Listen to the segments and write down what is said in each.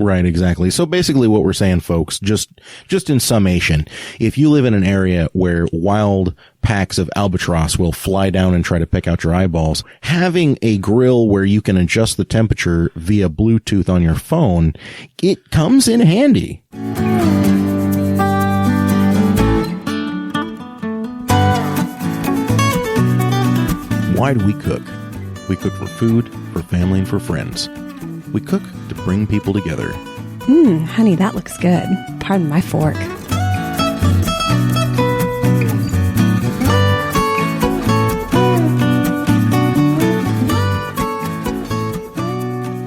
Right, exactly. So basically what we're saying, folks, just in summation, if you live in an area where wild packs of albatross will fly down and try to pick out your eyeballs, having a grill where you can adjust the temperature via Bluetooth on your phone, it comes in handy. Why do we cook? We cook for food, for family, and for friends. We cook to bring people together. Honey, that looks good. Pardon my fork.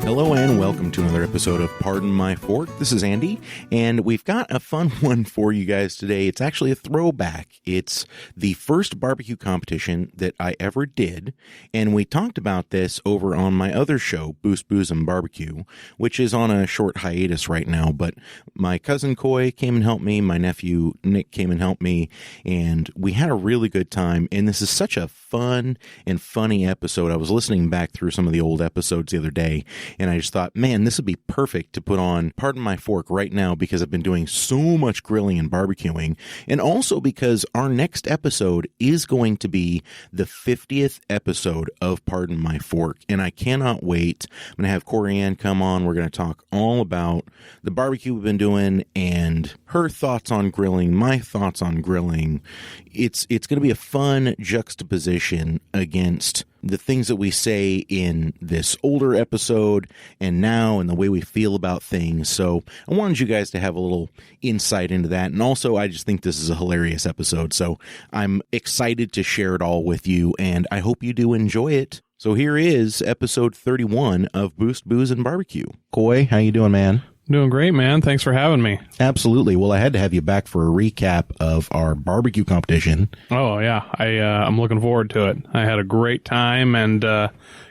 Hello and welcome to another episode of Pardon My Fork. This is Andy, and we've got a fun one for you guys today. It's actually a throwback. It's the first barbecue competition that I ever did, and we talked about this over on my other show, Boost, Booze, and Barbecue, which is on a short hiatus right now, but my cousin Coy came and helped me, my nephew Nick came and helped me, and we had a really good time, and this is such a fun and funny episode. I was listening back through some of the old episodes the other day, and I just thought, man, this would be perfect to put on Pardon My Fork right now because I've been doing so much grilling and barbecuing, and also because our next episode is going to be the 50th episode of Pardon My Fork, and I cannot wait. I'm going to have Corey Ann come on. We're going to talk all about the barbecue we've been doing and her thoughts on grilling, my thoughts on grilling. It's going to be a fun juxtaposition against the things that we say in this older episode and now and the way we feel about things. So I wanted you guys to have a little insight into that. And also, I just think this is a hilarious episode. So I'm excited to share it all with you, and I hope you do enjoy it. So here is episode 31 of Boost, Booze, and Barbecue. Coy, how you doing, man? Doing great, man. Thanks for having me. Absolutely. Well, I had to have you back for a recap of our barbecue competition. Oh, yeah. I'm looking forward to it. I had a great time and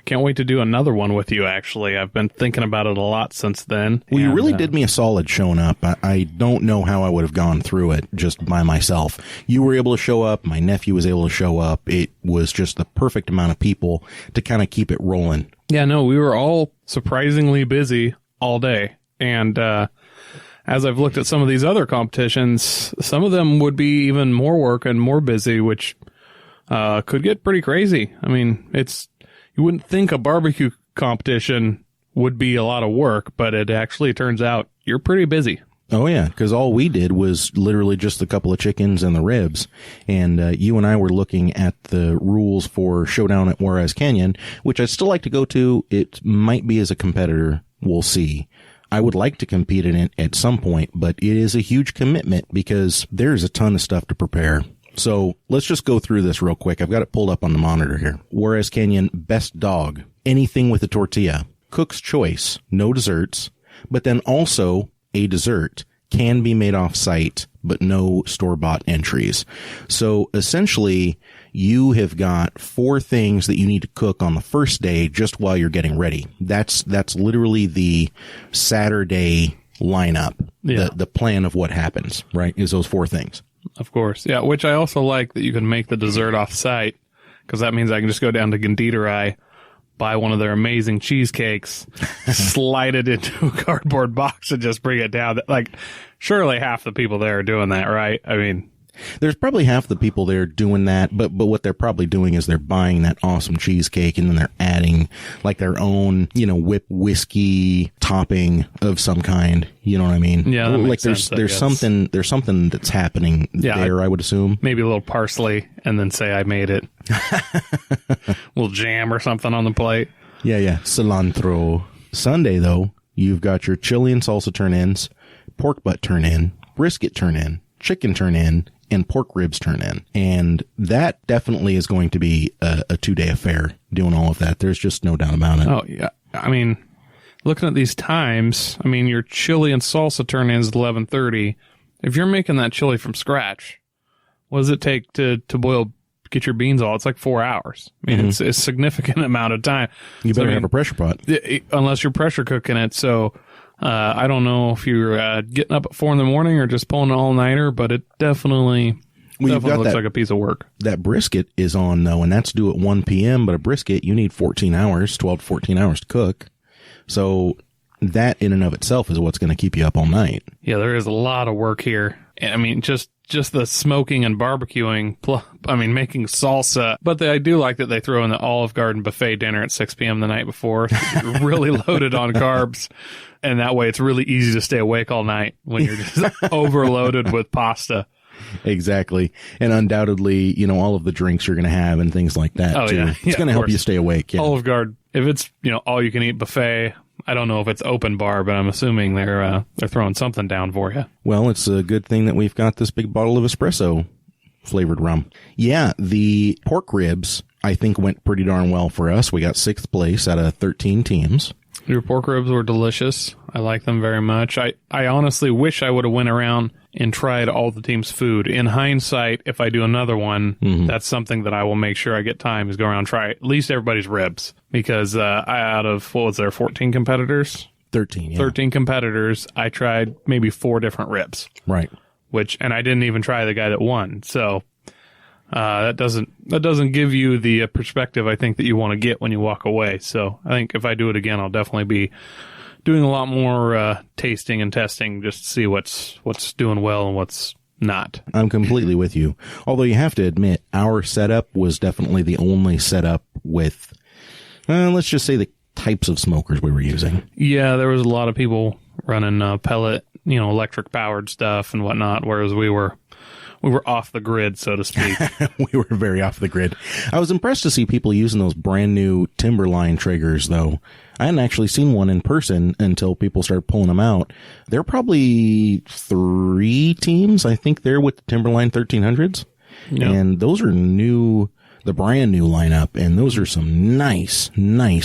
can't wait to do another one with you, actually. I've been thinking about it a lot since then. Well, you really did me a solid showing up. I don't know how I would have gone through it just by myself. You were able to show up. My nephew was able to show up. It was just the perfect amount of people to kind of keep it rolling. Yeah, no, we were all surprisingly busy all day. And as I've looked at some of these other competitions, some of them would be even more work and more busy, which could get pretty crazy. I mean, you wouldn't think a barbecue competition would be a lot of work, but it actually turns out you're pretty busy. Oh, yeah, because all we did was literally just a couple of chickens and the ribs. And you and I were looking at the rules for Showdown at Juarez Canyon, which I'd still like to go to. It might be as a competitor. We'll see. I would like to compete in it at some point, but it is a huge commitment because there's a ton of stuff to prepare. So let's just go through this real quick. I've got it pulled up on the monitor here. Juarez Canyon, best dog, anything with a tortilla, cook's choice, no desserts, but then also a dessert can be made off site, but no store-bought entries. So essentially, you have got 4 things that you need to cook on the first day just while you're getting ready. That's literally the Saturday lineup, yeah. The plan of what happens, right, is those 4 things. Of course. Yeah, which I also like that you can make the dessert off site, because that means I can just go down to Genditerai, buy one of their amazing cheesecakes, slide it into a cardboard box and just bring it down. Like, surely half the people there are doing that, right? I mean, there's probably half the people there doing that, but what they're probably doing is they're buying that awesome cheesecake and then they're adding like their own, whip whiskey topping of some kind. You know what I mean? Yeah, that makes like sense, there's something that's happening there, I would assume. Maybe a little parsley and then say I made it. A little jam or something on the plate. Yeah. Cilantro. Sunday, though, you've got your chili and salsa turn-ins, pork butt turn-in, brisket turn-in, chicken turn-in, and pork ribs turn in. And that definitely is going to be a 2-day affair doing all of that. There's just no doubt about it. Oh, yeah. I mean, looking at these times, your chili and salsa turn in is 11:30. If you're making that chili from scratch, what does it take to get your beans all? It's like 4 hours. It's a significant amount of time. You better have a pressure pot. Unless you're pressure cooking it. So I don't know if you're getting up at 4 a.m. or just pulling an all-nighter, but it definitely looks like a piece of work. That brisket is on, though, and that's due at 1 p.m., but a brisket, you need 12 to 14 hours to cook. So that in and of itself is what's going to keep you up all night. Yeah, there is a lot of work here. I mean, just the smoking and barbecuing, making salsa. But I do like that they throw in the Olive Garden buffet dinner at 6 p.m. the night before. Really loaded on carbs. And that way it's really easy to stay awake all night when you're just overloaded with pasta. Exactly. And undoubtedly, all of the drinks you're going to have and things like that, too. Yeah. It's going to help you stay awake. Yeah. Olive Garden, if it's, all you can eat buffet, I don't know if it's open bar, but I'm assuming they're throwing something down for you. Well, it's a good thing that we've got this big bottle of espresso flavored rum. Yeah, the pork ribs, I think, went pretty darn well for us. We got 6th place out of 13 teams. Your pork ribs were delicious. I like them very much. I honestly wish I would have went around and tried all the team's food. In hindsight, if I do another one, that's something that I will make sure I get time is go around and try at least everybody's ribs. Because out of, 14 competitors? 13, yeah. 13 competitors, I tried maybe 4 different ribs. Right. And I didn't even try the guy that won. So that doesn't give you the perspective I think that you want to get when you walk away. So I think if I do it again, I'll definitely be doing a lot more tasting and testing just to see what's doing well and what's not. I'm completely with you. Although you have to admit, our setup was definitely the only setup with, let's just say, the types of smokers we were using. Yeah, there was a lot of people running pellet, electric powered stuff and whatnot, whereas we were off the grid, so to speak. We were very off the grid. I was impressed to see people using those brand new Timberline Traegers, though. I hadn't actually seen one in person until people started pulling them out. There are probably 3 teams, I think, there with the Timberline 1300s. Yep. And those are the brand new lineup, and those are some nice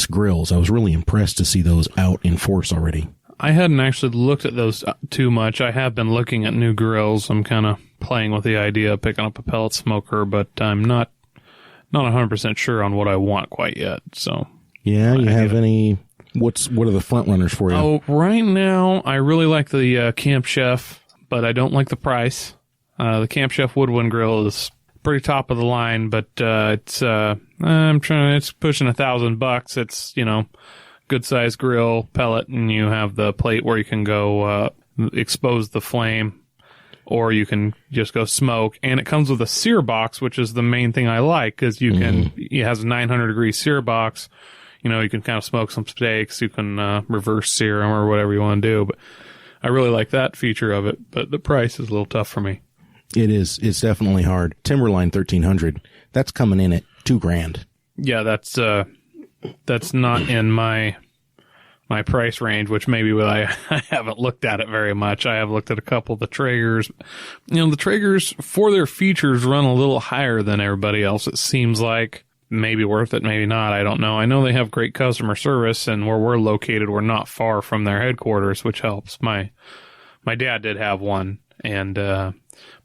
grills. I was really impressed to see those out in force already. I hadn't actually looked at those too much. I have been looking at new grills. I'm kind of playing with the idea of picking up a pellet smoker, but I'm not 100% sure on what I want quite yet. So yeah, you have any? What are the front runners for you? Oh, right now I really like the Camp Chef, but I don't like the price. The Camp Chef Woodwind grill is pretty top of the line, but it's pushing $1,000. It's good size grill, pellet, and you have the plate where you can go expose the flame, or you can just go smoke. And it comes with a sear box, which is the main thing I like, because it has a 900-degree sear box. You can kind of smoke some steaks, you can reverse sear them or whatever you want to do. But I really like that feature of it, but the price is a little tough for me. It is. It's definitely hard. Timberline 1300, that's coming in at $2,000. Yeah, that's not in my price range, which maybe I haven't looked at it very much. I have looked at a couple of the Traegers. The Traegers, for their features, run a little higher than everybody else. It seems like maybe worth it, maybe not. I don't know. I know they have great customer service, and where we're located, we're not far from their headquarters, which helps. My dad did have one, and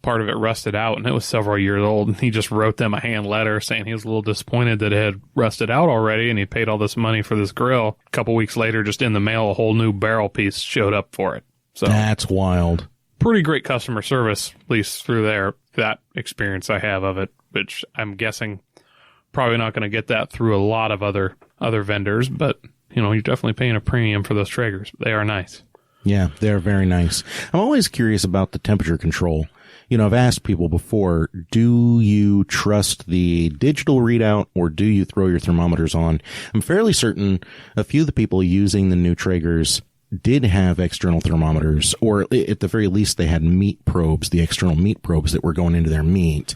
part of it rusted out, and it was several years old, and he just wrote them a hand letter saying he was a little disappointed that it had rusted out already, and he paid all this money for this grill. A couple weeks later, just in the mail, a whole new barrel piece showed up for it. So that's wild. Pretty great customer service, at least through that experience I have of it, which I'm guessing probably not going to get that through a lot of other vendors, but you're definitely paying a premium for those Traegers. They are nice. Yeah, they're very nice. I'm always curious about the temperature control. I've asked people before, do you trust the digital readout or do you throw your thermometers on? I'm fairly certain a few of the people using the new Traegers did have external thermometers, or at the very least they had meat probes, the external meat probes that were going into their meat.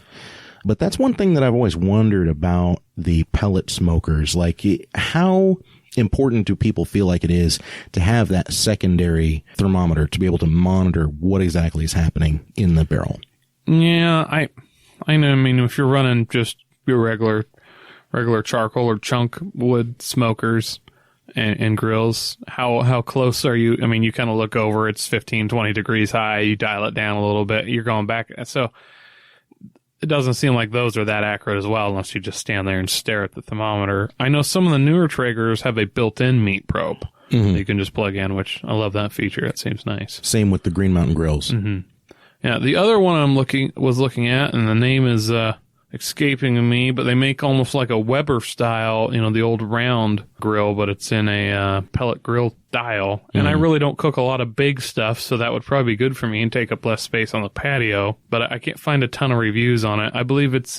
But that's one thing that I've always wondered about the pellet smokers. Like, how important do people feel like it is to have that secondary thermometer to be able to monitor what exactly is happening in the barrel? Yeah, I know. I mean, if you're running just your regular charcoal or chunk wood smokers and grills, how close are you? I mean, you kind of look over, it's 15, 20 degrees high, you dial it down a little bit, you're going back. So it doesn't seem like those are that accurate as well, unless you just stand there and stare at the thermometer. I know some of the newer Traegers have a built-in meat probe that you can just plug in, which I love that feature. It seems nice. Same with the Green Mountain grills. Mm-hmm. Yeah, the other one was looking at, and the name is escaping me, but they make almost like a Weber style, the old round grill, but it's in a pellet grill style. And I really don't cook a lot of big stuff, so that would probably be good for me and take up less space on the patio. But I can't find a ton of reviews on it. I believe it's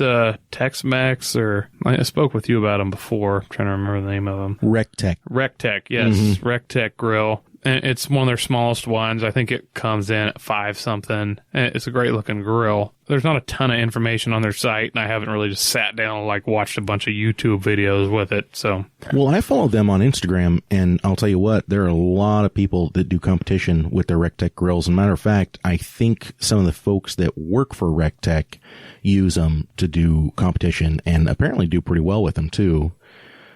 Tex-Mex, or I spoke with you about them before. I'm trying to remember the name of them. Rectech, yes. Rectech grill. And it's one of their smallest ones. I think it comes in at 5 something. And it's a great looking grill. There's not a ton of information on their site, and I haven't really just sat down and watched a bunch of YouTube videos with it. So, well, I follow them on Instagram, and I'll tell you what, there are a lot of people that do competition with their Rectech grills. As a matter of fact, I think some of the folks that work for Rectech use them to do competition, and apparently do pretty well with them too.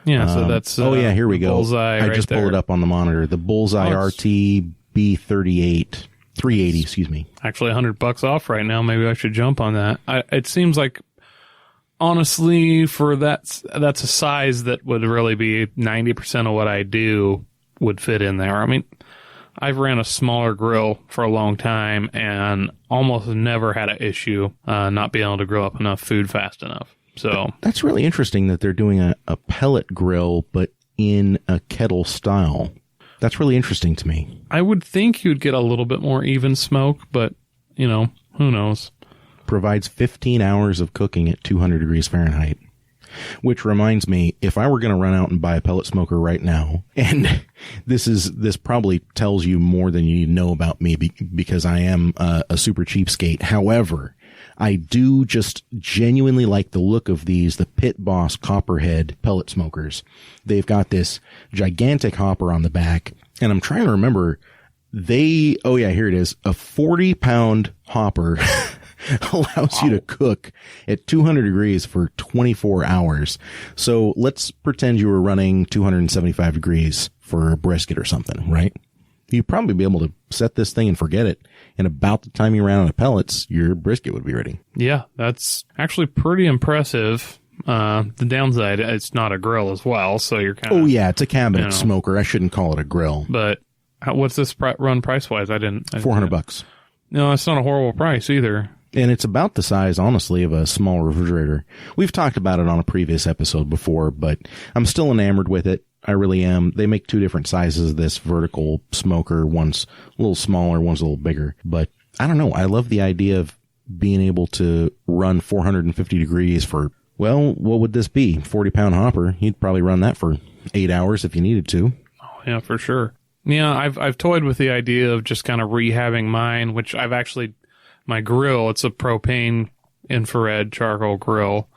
Yeah, so that's here we go. Bullseye. I just pulled it up on the monitor. The Bullseye RT B38 380. Excuse me. Actually, $100 off right now. Maybe I should jump on that. It seems like, honestly, for that's a size that would really be 90% of what I do would fit in there. I mean, I've ran a smaller grill for a long time and almost never had an issue not being able to grill up enough food fast enough. So that's really interesting that they're doing a pellet grill, but in a kettle style. That's really interesting to me. I would think you'd get a little bit more even smoke, but, who knows? Provides 15 hours of cooking at 200 degrees Fahrenheit. Which reminds me, if I were going to run out and buy a pellet smoker right now, and this probably tells you more than you need to know about me because I am a super cheapskate. However, I do just genuinely like the look of the Pit Boss Copperhead pellet smokers. They've got this gigantic hopper on the back, and I'm trying to remember, here it is, a 40-pound hopper allows you to cook at 200 degrees for 24 hours. So let's pretend you were running 275 degrees for a brisket or something, right? You'd probably be able to set this thing and forget it. And about the time you ran out of pellets, your brisket would be ready. Yeah, that's actually pretty impressive. The downside, it's not a grill as well, so you're kind of... Oh, yeah, it's a cabinet smoker. I shouldn't call it a grill. But what's this run price-wise? $400. No, that's not a horrible price either. And it's about the size, honestly, of a small refrigerator. We've talked about it on a previous episode before, but I'm still enamored with it. I really am. They make 2 different sizes of this vertical smoker. One's a little smaller, one's a little bigger. But I don't know. I love the idea of being able to run 450 degrees for, well, what would this be? 40-pound hopper. You'd probably run that for 8 hours if you needed to. Oh, yeah, for sure. Yeah, I've toyed with the idea of just kind of rehabbing mine, which I've actually... My grill, it's a propane infrared charcoal grill.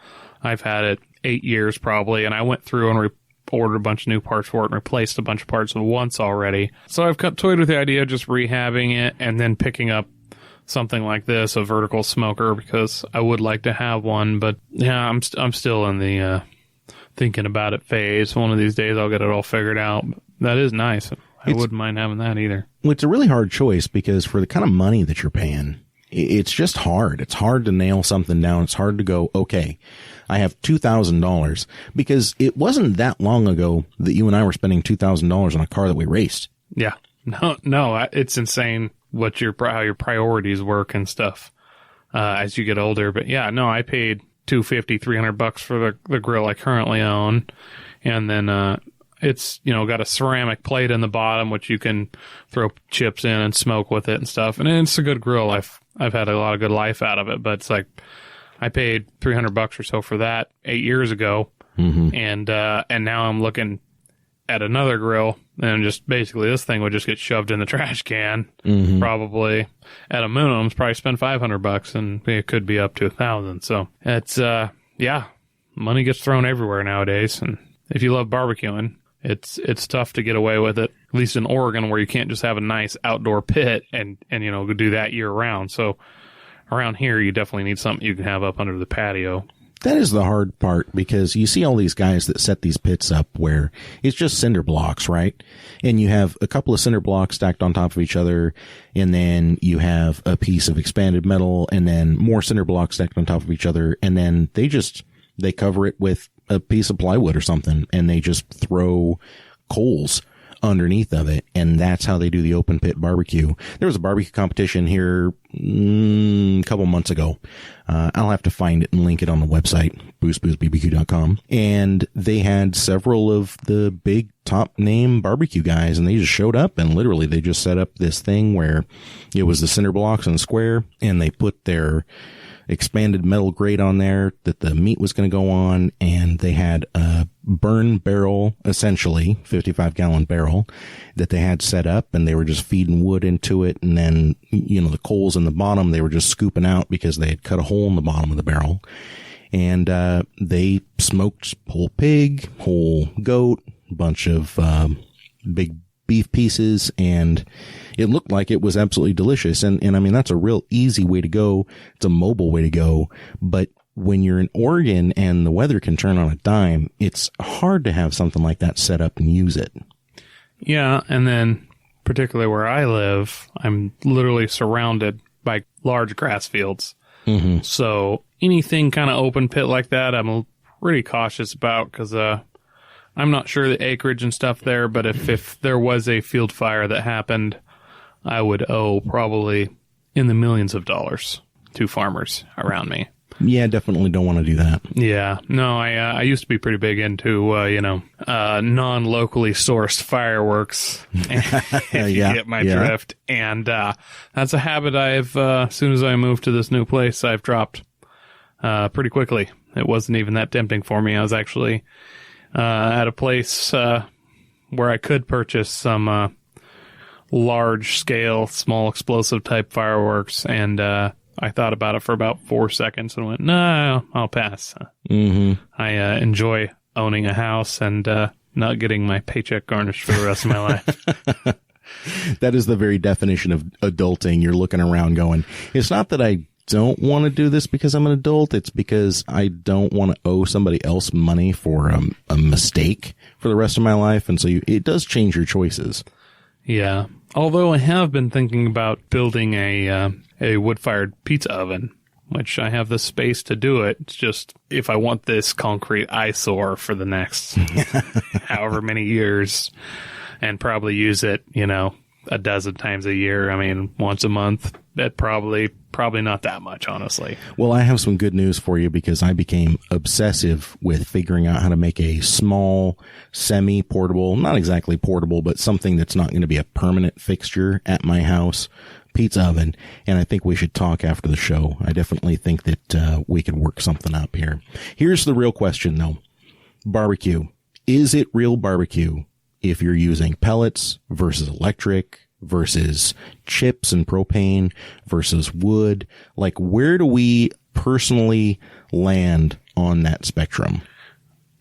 I've had it 8 years probably, and I went through and ordered a bunch of new parts for it and replaced a bunch of parts once already. So I've toyed with the idea of just rehabbing it and then picking up something like this, a vertical smoker, because I would like to have one. But yeah, I'm still in the thinking about it phase. One of these days I'll get it all figured out. That is nice. I wouldn't mind having that either. Well, it's a really hard choice because for the kind of money that you're paying, it's just hard. It's hard to nail something down. It's hard to go, okay, I have $2,000, because it wasn't that long ago that you and I were spending $2,000 on a car that we raced. Yeah. No, it's insane how your priorities work and stuff, as you get older. But yeah, no, I paid $250, $300 for the grill I currently own. And then, it's, got a ceramic plate in the bottom, which you can throw chips in and smoke with it and stuff. And it's a good grill. I've had a lot of good life out of it, but it's like I paid $300 or so for that 8 years ago. Mm-hmm. And now I'm looking at another grill, and just basically this thing would just get shoved in the trash can. Mm-hmm. Probably at a minimum, probably spend $500, and it could be up to $1,000. So it's, money gets thrown everywhere nowadays. And if you love barbecuing, it's tough to get away with it, at least in Oregon, where you can't just have a nice outdoor pit and do that year round. So around here, you definitely need something you can have up under the patio. That is the hard part, because you see all these guys that set these pits up where it's just cinder blocks, right? And you have a couple of cinder blocks stacked on top of each other, and then you have a piece of expanded metal, and then more cinder blocks stacked on top of each other, and then they cover it with a piece of plywood or something, and they just throw coals underneath of it, and that's how they do the open pit barbecue. There was a barbecue competition here a couple months ago. I'll have to find it and link it on the website, boostboostbbq.com. And they had several of the big top name barbecue guys, and they just showed up, and literally they just set up this thing where it was the cinder blocks and square, and they put their expanded metal grate on there that the meat was going to go on, and they had a burn barrel, essentially 55-gallon barrel that they had set up, and they were just feeding wood into it, and then the coals in the bottom they were just scooping out because they had cut a hole in the bottom of the barrel. And they smoked whole pig, whole goat, a bunch of big beef pieces, and it looked like it was absolutely delicious. And I mean, that's a real easy way to go. It's a mobile way to go. But when you're in Oregon and the weather can turn on a dime, it's hard to have something like that set up and use it. Yeah. And then particularly where I live, I'm literally surrounded by large grass fields. Mm-hmm. So anything kind of open pit like that, I'm pretty cautious about, because I'm not sure the acreage and stuff there, but if there was a field fire that happened, I would owe probably in the millions of dollars to farmers around me. Yeah, definitely don't want to do that. Yeah. No, I used to be pretty big into, non-locally sourced fireworks, if you get my drift. And that's a habit as soon as I moved to this new place, I've dropped pretty quickly. It wasn't even that tempting for me. I was actually at a place where I could purchase some large-scale, small explosive-type fireworks, and I thought about it for about 4 seconds and went, no, I'll pass. Mm-hmm. I enjoy owning a house and not getting my paycheck garnished for the rest of my life. That is the very definition of adulting. You're looking around going, it's not that I don't want to do this because I'm an adult. It's because I don't want to owe somebody else money for a mistake for the rest of my life. And so it does change your choices. Yeah. Although I have been thinking about building a wood-fired pizza oven, which I have the space to do it. It's just if I want this concrete eyesore for the next however many years, and probably use it, a dozen times a year. I mean, once a month, that probably not that much, honestly. Well, I have some good news for you, because I became obsessive with figuring out how to make a small, semi-portable, not exactly portable, but something that's not going to be a permanent fixture at my house, pizza oven. And I think we should talk after the show. I definitely think that we could work something up here. Here's the real question, though. Barbecue. Is it real barbecue if you're using pellets versus electric versus chips and propane versus wood? Like, where do we personally land on that spectrum?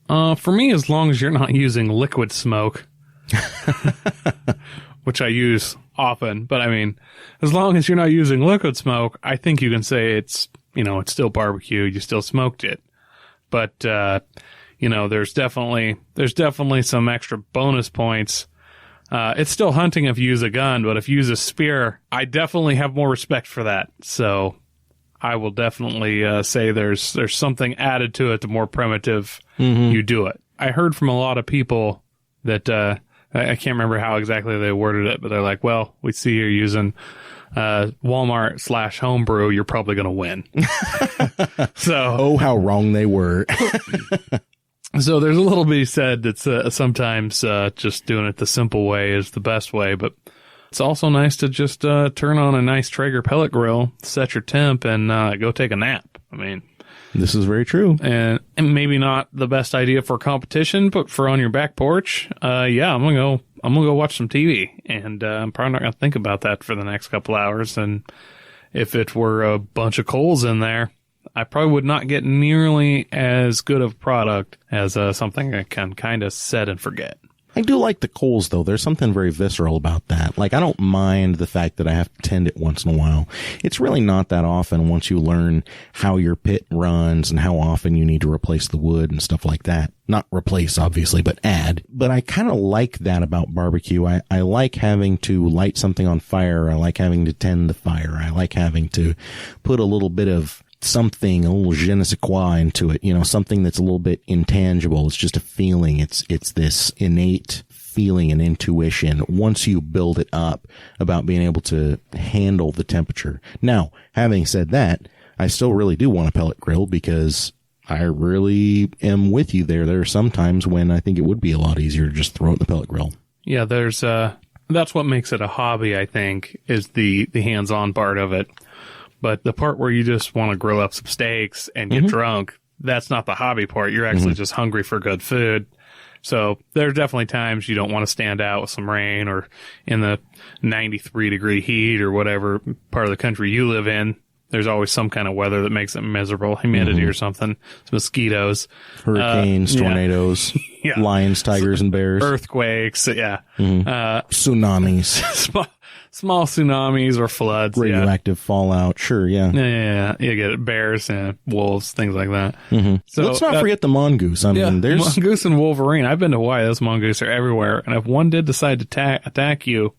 For me, as long as you're not using liquid smoke, which I use often, but I mean, as long as you're not using liquid smoke, I think you can say it's still barbecue. You still smoked it. But, there's definitely some extra bonus points. It's still hunting if you use a gun, but if you use a spear, I definitely have more respect for that. So I will definitely say there's something added to it the more primitive you do it. I heard from a lot of people that I can't remember how exactly they worded it, but they're like, well, we see you're using Walmart/homebrew, you're probably going to win. So, oh, how wrong they were. So there's a little bit said that sometimes just doing it the simple way is the best way, but it's also nice to just turn on a nice Traeger pellet grill, set your temp, and go take a nap. I mean, this is very true. And maybe not the best idea for competition, but for on your back porch, I'm gonna go watch some TV, and I'm probably not gonna think about that for the next couple hours. And if it were a bunch of coals in there, I probably would not get nearly as good of a product as something I can kind of set and forget. I do like the coals, though. There's something very visceral about that. Like, I don't mind the fact that I have to tend it once in a while. It's really not that often once you learn how your pit runs and how often you need to replace the wood and stuff like that. Not replace, obviously, but add. But I kind of like that about barbecue. I like having to light something on fire. I like having to tend the fire. I like having to put a little bit of something, a little je ne sais quoi into it, something that's a little bit intangible. It's just a feeling. It's this innate feeling and intuition once you build it up about being able to handle the temperature. Now, having said that, I still really do want a pellet grill because I really am with you there. There are some times when I think it would be a lot easier to just throw it in the pellet grill. Yeah, that's what makes it a hobby, I think, is the hands-on part of it. But the part where you just want to grill up some steaks and get drunk, that's not the hobby part. You're actually just hungry for good food. So there's definitely times you don't want to stand out with some rain or in the 93-degree heat or whatever part of the country you live in. There's always some kind of weather that makes it miserable, humidity or something, mosquitoes. Hurricanes, tornadoes, lions, tigers, and bears. Earthquakes, Tsunamis. Small tsunamis or floods. Radioactive fallout, sure, yeah. Yeah. You get bears and wolves, things like that. So let's not forget the mongoose. I mean, there's mongoose and wolverine. I've been to Hawaii. Those mongoose are everywhere. And if one did decide to attack you,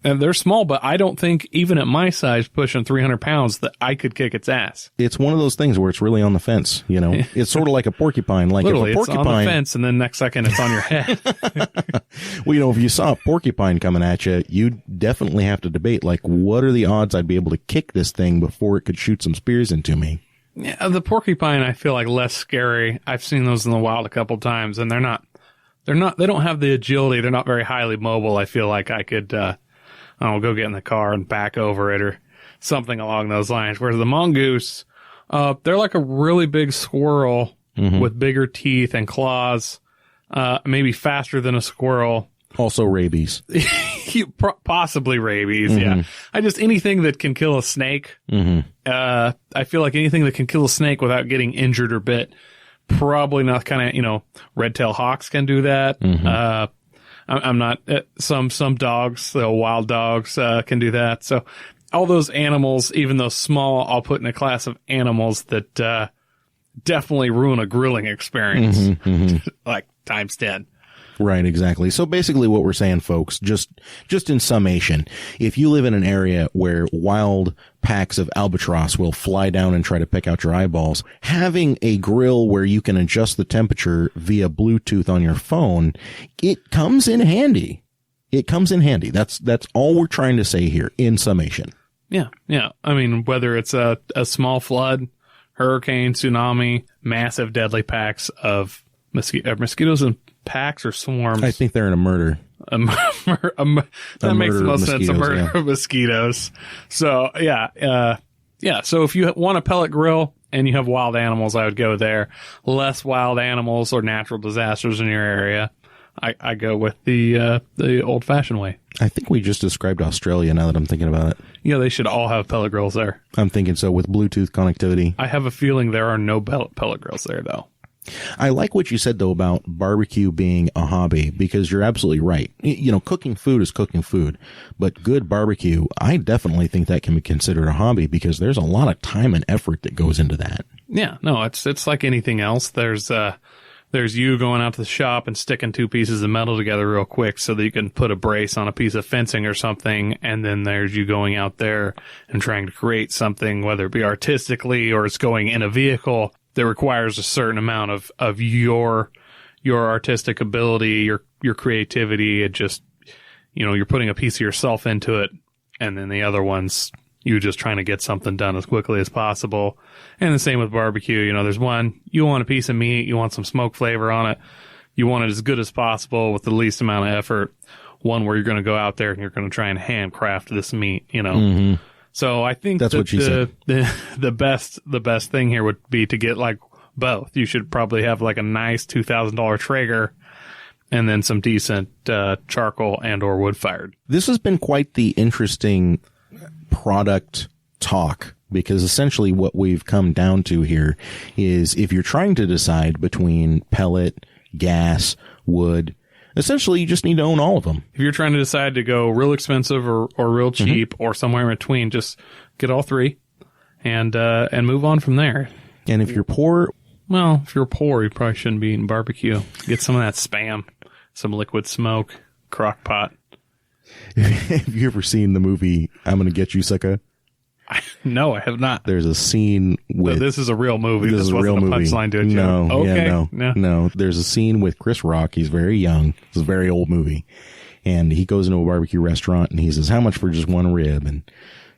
and they're small, but I don't think even at my size, pushing 300 pounds, that I could kick its ass. It's one of those things where it's really on the fence, you know. It's sort of like a porcupine. Like literally, if a porcupine, it's on the fence, and then next second it's on your head. Well, you know, if you saw a porcupine coming at you, you'd definitely have to debate, like, what are the odds I'd be able to kick this thing before it could shoot some spears into me? Yeah, the porcupine, I feel like less scary. I've seen those in the wild a couple times, and they don't have the agility. They're not very highly mobile. I feel like I could, go get in the car and back over it or something along those lines. Whereas the mongoose, they're like a really big squirrel with bigger teeth and claws, maybe faster than a squirrel. Also rabies. Possibly rabies, yeah. Anything that can kill a snake. I feel like anything that can kill a snake without getting injured or bit, probably not red-tailed hawks can do that. I'm not, some dogs, wild dogs, can do that. So all those animals, even though small, I'll put in a class of animals that, definitely ruin a grilling experience. Like times 10. Right, exactly. So basically what we're saying, folks, just in summation, if you live in an area where wild packs of albatross will fly down and try to pick out your eyeballs, having a grill where you can adjust the temperature via Bluetooth on your phone, it comes in handy. It comes in handy. That's all we're trying to say here in summation. Yeah. I mean, whether it's a small flood, hurricane, tsunami, massive deadly packs of mosquitoes and packs or swarms. I think they're in a murder. That makes the most sense. A murder of mosquitoes. So So if you want a pellet grill and you have wild animals, I would go there. Less wild animals or natural disasters in your area, I go with the old fashioned way. I think we just described Australia now that I'm thinking about it. Yeah, they should all have pellet grills there. I'm thinking so with Bluetooth connectivity. I have a feeling there are no pellet grills there though. I like what you said, though, about barbecue being a hobby, because you're absolutely right. You know, cooking food is cooking food, but good barbecue, I definitely think that can be considered a hobby because there's a lot of time and effort that goes into that. Yeah, no, it's like anything else. There's you going out to the shop and sticking two pieces of metal together real quick so that you can put a brace on a piece of fencing or something. And then there's you going out there and trying to create something, whether it be artistically or it's going in a vehicle that requires a certain amount of your artistic ability, your creativity. It just, you're putting a piece of yourself into it. And then the other ones, you just trying to get something done as quickly as possible. And the same with barbecue. There's one, you want a piece of meat, you want some smoke flavor on it. You want it as good as possible with the least amount of effort. One where you're going to go out there and you're going to try and handcraft this meat, So I think that's what she said. The best thing here would be to get like both. You should probably have like a nice $2,000 Traeger and then some decent charcoal and or wood fired. This has been quite the interesting product talk, because essentially what we've come down to here is if you're trying to decide between pellet, gas, wood, essentially you just need to own all of them. If you're trying to decide to go real expensive or real cheap or somewhere in between, just get all three and move on from there. And if you're poor, you probably shouldn't be eating barbecue. Get some of that Spam, some liquid smoke, crock pot. Have you ever seen the movie I'm Gonna Get You, Sucker? No, I have not. There's a scene with... So this is a real movie. This is a real wasn't movie. A punchline to a No, joke. Okay. yeah, no. There's a scene with Chris Rock. He's very young. It's a very old movie. And he goes into a barbecue restaurant and he says, how much for just one rib? And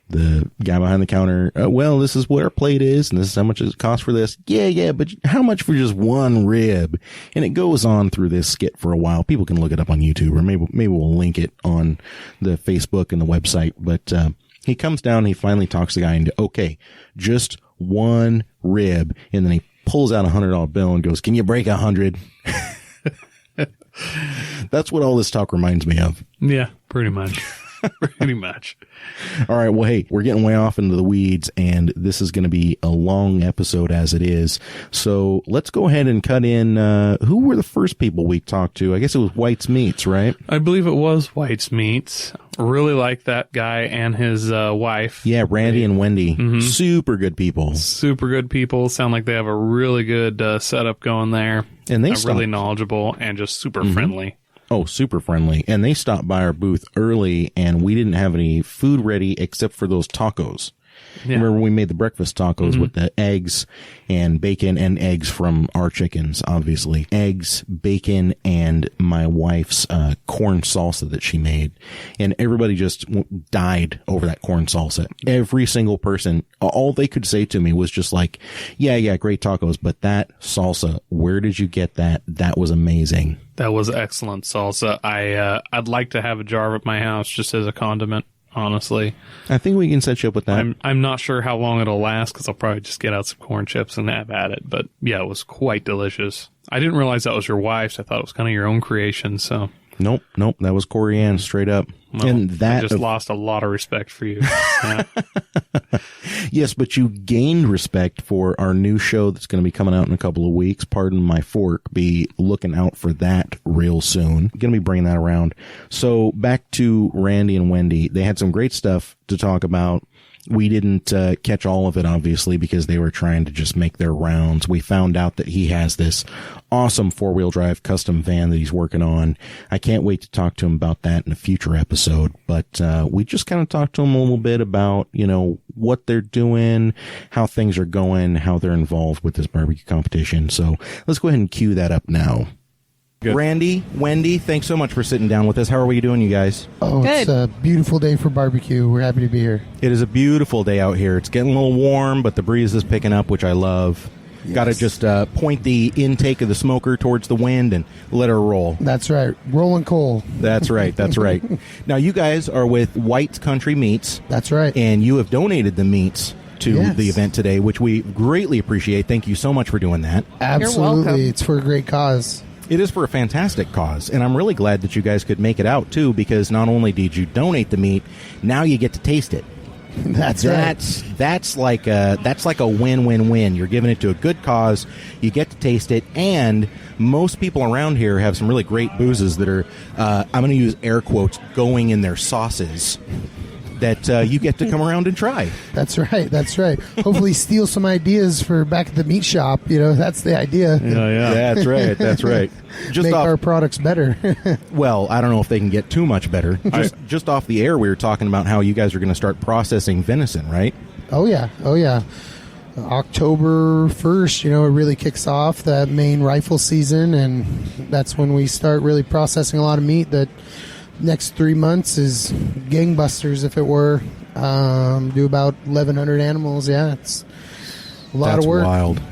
the guy behind the counter, well, this is what our plate is, and this is how much it costs for this. Yeah, but how much for just one rib? And it goes on through this skit for a while. People can look it up on YouTube, or maybe we'll link it on the Facebook and the website. But he comes down and he finally talks the guy into, okay, just one rib. And then he pulls out $100 bill and goes, can you break 100? That's what all this talk reminds me of. Yeah, pretty much. Pretty much. All right. Well, hey, we're getting way off into the weeds, and this is going to be a long episode as it is. So let's go ahead and cut in. Who were the first people we talked to? I guess it was White's Meats, right? I believe it was White's Meats. Really like that guy and his wife. Yeah, Randy and Wendy. Mm-hmm. Super good people. Super good people. Sound like they have a really good setup going there. And they really knowledgeable and just super friendly. Oh, super friendly. And they stopped by our booth early, and we didn't have any food ready except for those tacos. Yeah. Remember we made the breakfast tacos with the eggs and bacon and eggs from our chickens, obviously. Eggs, bacon, and my wife's corn salsa that she made. And everybody just died over that corn salsa. Every single person, all they could say to me was just like, yeah, great tacos, but that salsa, where did you get that? That was amazing. That was excellent salsa. I'd like to have a jar at my house just as a condiment. Honestly, I think we can set you up with that. I'm not sure how long it'll last because I'll probably just get out some corn chips and have at it. But yeah, it was quite delicious. I didn't realize that was your wife's. I thought it was kind of your own creation. So nope, that was Corey Ann straight up. Well, and that I just lost a lot of respect for you. Yeah. Yes, but you gained respect for our new show that's going to be coming out in a couple of weeks. Pardon My Fork. Be looking out for that real soon. Going to be bringing that around. So back to Randy and Wendy. They had some great stuff to talk about. We didn't catch all of it, obviously, because they were trying to just make their rounds. We found out that he has this awesome four-wheel drive custom van that he's working on. I can't wait to talk to him about that in a future episode. But we just kind of talked to him a little bit about, what they're doing, how things are going, how they're involved with this barbecue competition. So let's go ahead and cue that up now. Good. Randy, Wendy, thanks so much for sitting down with us. How are we doing, you guys? Oh, good. It's a beautiful day for barbecue. We're happy to be here. It is a beautiful day out here. It's getting a little warm, but the breeze is picking up, which I love. Yes. Got to just point the intake of the smoker towards the wind and let her roll. That's right. Rolling coal. That's right. That's right. Now, you guys are with White's Country Meats. That's right. And you have donated the meats to the event today, which we greatly appreciate. Thank you so much for doing that. Absolutely. You're welcome. It's for a great cause. It is for a fantastic cause, and I'm really glad that you guys could make it out, too, because not only did you donate the meat, now you get to taste it. That's right. That's like a win-win-win. You're giving it to a good cause, you get to taste it, and most people around here have some really great boozes that are, I'm going to use air quotes, going in their sauces that you get to come around and try. That's right. That's right. Hopefully steal some ideas for back at the meat shop. That's the idea. Yeah. That's right. That's right. Just make our products better. Well, I don't know if they can get too much better. Just off the air, we were talking about how you guys are going to start processing venison, right? Oh, yeah. October 1st, it really kicks off that main rifle season, and that's when we start really processing a lot of meat. That next 3 months is gangbusters, if it were. Do about 1,100 animals. Yeah, it's a lot of work.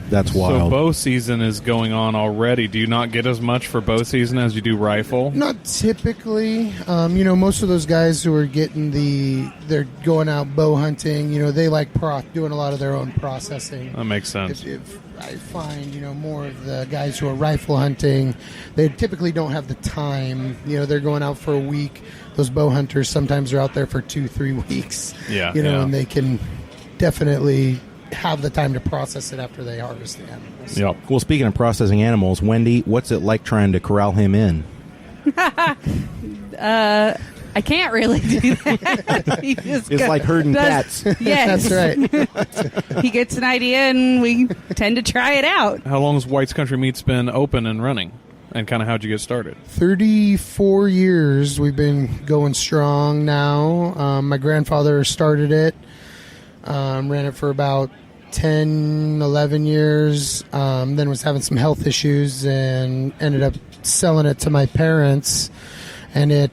That's wild. So bow season is going on already. Do you not get as much for bow season as you do rifle? Not typically. Most of those guys who are they're going out bow hunting, they like doing a lot of their own processing. That makes sense. If I find, more of the guys who are rifle hunting, they typically don't have the time. They're going out for a week. Those bow hunters sometimes are out there for 2-3 weeks. Yeah. And they can definitely have the time to process it after they harvest the animals. Yep. Well, speaking of processing animals, Wendy, what's it like trying to corral him in? I can't really do that. It's like herding cats. Yes. That's right. He gets an idea and we tend to try it out. How long has White's Country Meats been open and running? And kind of how'd you get started? 34 years we've been going strong now. My grandfather started it. Ran it for about 10, 11 years. Then was having some health issues and ended up selling it to my parents. And it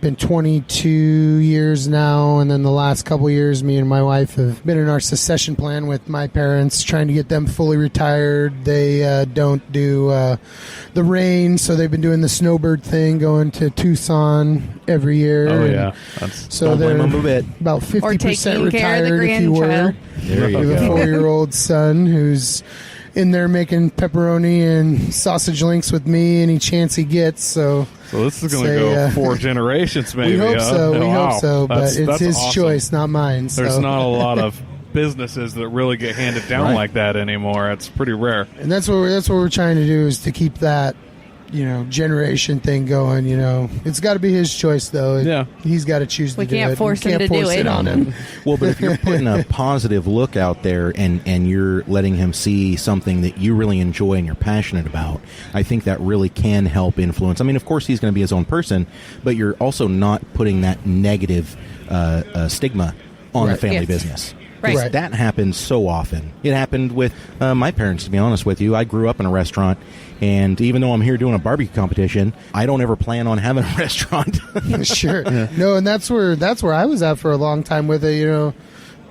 been 22 years now, and then the last couple years me and my wife have been in our succession plan with my parents, trying to get them fully retired. They don't do the rain, so they've been doing the snowbird thing, going to Tucson every year. Oh yeah, that's, so don't blame they're them a bit. about 50% taking care of the retired, if you were. grandchild. There you We have a go. 4-year-old son who's in there making pepperoni and sausage links with me any chance he gets. So this is going to Say, go 4 generations, maybe. we hope huh? so. Oh, We wow. hope so. But it's That's his awesome. choice, not mine. There's So. not a lot of businesses that really get handed down Right. like that anymore. It's pretty rare. And that's what we're trying to do, is to keep that, generation thing going. It's got to be his choice, though. Yeah. He's got to choose to We do it. can't force We him can't to do force it. on him. Well, but if you're putting a positive look out there and you're letting him see something that you really enjoy and you're passionate about, I think that really can help influence. I mean, of course, he's going to be his own person, but you're also not putting that negative stigma on the Right. family Yes. business. Right. 'Cause that happens so often. It happened with my parents, to be honest with you. I grew up in a restaurant, and even though I'm here doing a barbecue competition, I don't ever plan on having a restaurant. Sure. No, and that's where I was at for a long time with it.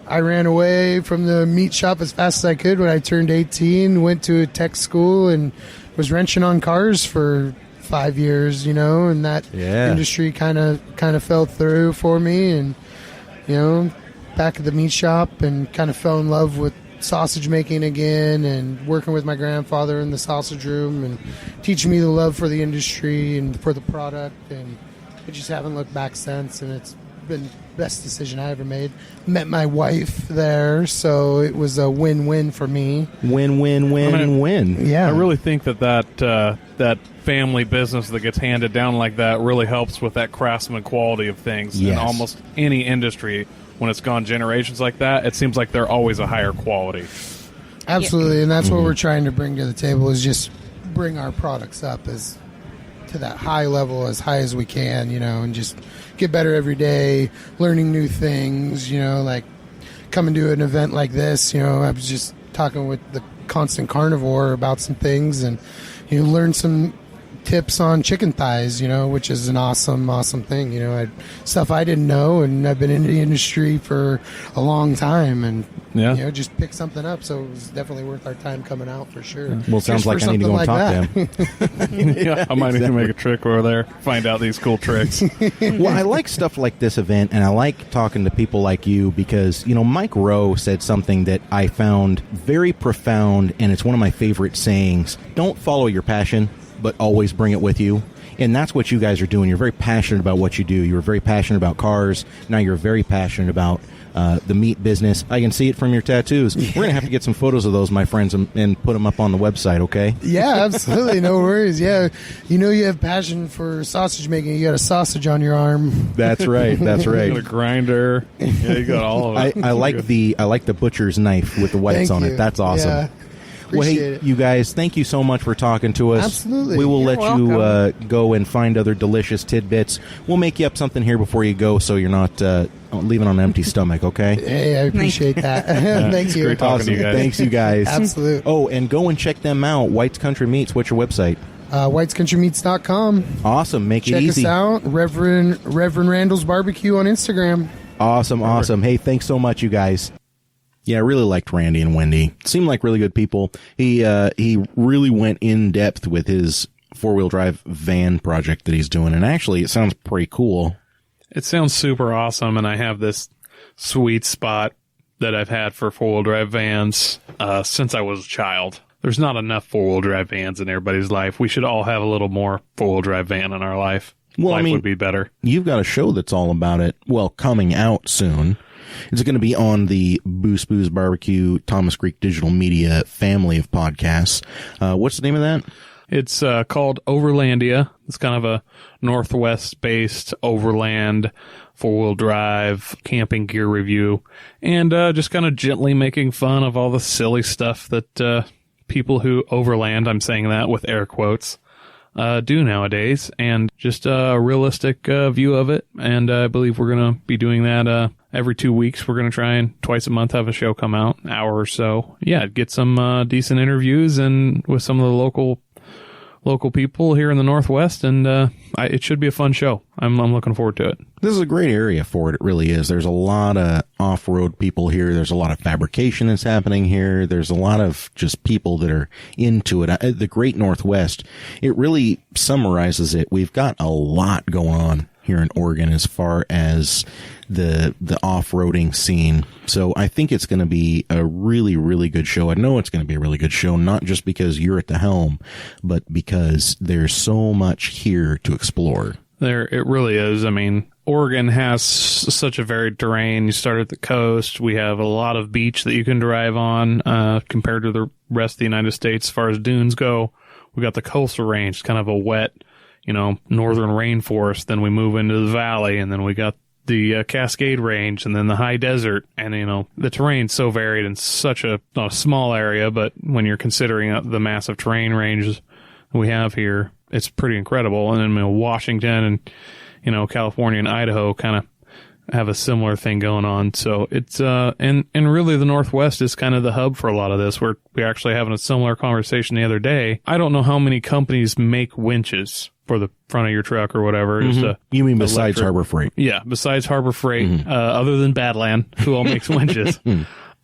I ran away from the meat shop as fast as I could when I turned 18, went to a tech school, and was wrenching on cars for 5 years, and that Yeah. industry kind of fell through for me, and back at the meat shop, and kind of fell in love with sausage making again, and working with my grandfather in the sausage room, and teaching me the love for the industry and for the product. And I just haven't looked back since, and it's been the best decision I ever made. Met my wife there, so it was a win-win for me. Win, win, win, I mean, win. Yeah, I really think that family business that gets handed down like that really helps with that craftsman quality of things. Yes. In almost any industry, when it's gone generations like that, it seems like they're always a higher quality. absolutely, and that's what we're trying to bring to the table, is just bring our products up as to that high level, as high as we can, and just get better every day, learning new things, like coming to an event like this. I was just talking with the Constant Carnivore about some things, and learn some tips on chicken thighs, which is an awesome thing. Stuff I didn't know, and I've been in the industry for a long time, and Yeah. just pick something up. So it was definitely worth our time coming out for sure. Well, it sounds Just for like I need to go and something talk to him. Yeah, I might need to make a trip over there, find out these cool tricks. Well, I like stuff like this event, and I like talking to people like you because, Mike Rowe said something that I found very profound, and it's one of my favorite sayings. Don't follow your passion, but always bring it with you. And that's what you guys are doing. You're very passionate about what you do. You're very passionate about cars. Now you're very passionate about the meat business. I can see it from your tattoos. We're going to have to get some photos of those, my friends, and put them up on the website, okay? Yeah, absolutely. No worries. Yeah. You have passion for sausage making. You got a sausage on your arm. That's right. That's You got a right. grinder. Yeah, you got all of it. I like the butcher's knife with the whites Thank on you. it. That's awesome. Yeah. Well, hey, Appreciate it. you guys, thank you so much for talking to us. Absolutely. We will You're let you go and find other delicious tidbits. We'll make you up something here before you go so you're not leaving on an empty stomach, okay? Hey, I appreciate that. Thank you. great talking to you guys. Thanks, you guys. Absolutely. Oh, and go and check them out. White's Country Meats. What's your website? WhitesCountryMeats.com. Awesome. Make Check it us easy. out. Reverend Randall's Barbecue on Instagram. Awesome. Hey, thanks so much, you guys. Yeah, I really liked Randy and Wendy. Seemed like really good people. He really went in depth with his 4-wheel drive van project that he's doing, and actually, it sounds pretty cool. It sounds super awesome, and I have this sweet spot that I've had for 4-wheel drive vans since I was a child. There's not enough 4-wheel drive vans in everybody's life. We should all have a little more 4-wheel drive van in our life. Well, life I mean, would be better. You've got a show that's all about it. Well, coming out soon. It's going to be on the Booze Booze Barbecue Thomas Creek Digital Media family of podcasts. What's the name of that? It's called Overlandia. It's kind of a Northwest-based overland 4-wheel drive camping gear review, and just kind of gently making fun of all the silly stuff that people who overland, I'm saying that with air quotes, do nowadays, and just a realistic view of it. And I believe we're going to be doing that every 2 weeks. We're going to try and twice a month have a show come out, an hour or so. Yeah, get some decent interviews and with some of the local people here in the Northwest, and it should be a fun show. I'm looking forward to it. This is a great area for it. It really is. There's a lot of off-road people here. There's a lot of fabrication that's happening here. There's a lot of just people that are into it. The Great Northwest, it really summarizes it. We've got a lot going on here in Oregon as far as the off-roading scene. So I think it's going to be a really, really good show. I know it's going to be a really good show, not just because you're at the helm, but because there's so much here to explore. It really is. I mean, Oregon has such a varied terrain. You start at the coast. We have a lot of beach that you can drive on compared to the rest of the United States. As far as dunes go, we got the coastal range, kind of a wet, northern rainforest. Then we move into the valley, and then we got the Cascade Range, and then the high desert. And, the terrain's so varied in such a small area, but when you're considering the massive terrain ranges we have here, it's pretty incredible. And then Washington and, California and Idaho kind of have a similar thing going on. So it's, and really the Northwest is kind of the hub for a lot of this. We're actually having a similar conversation the other day. I don't know how many companies make winches for the front of your truck or whatever. Mm-hmm. You mean besides Harbor Freight? Yeah, besides Harbor Freight, other than Badland, who all makes winches.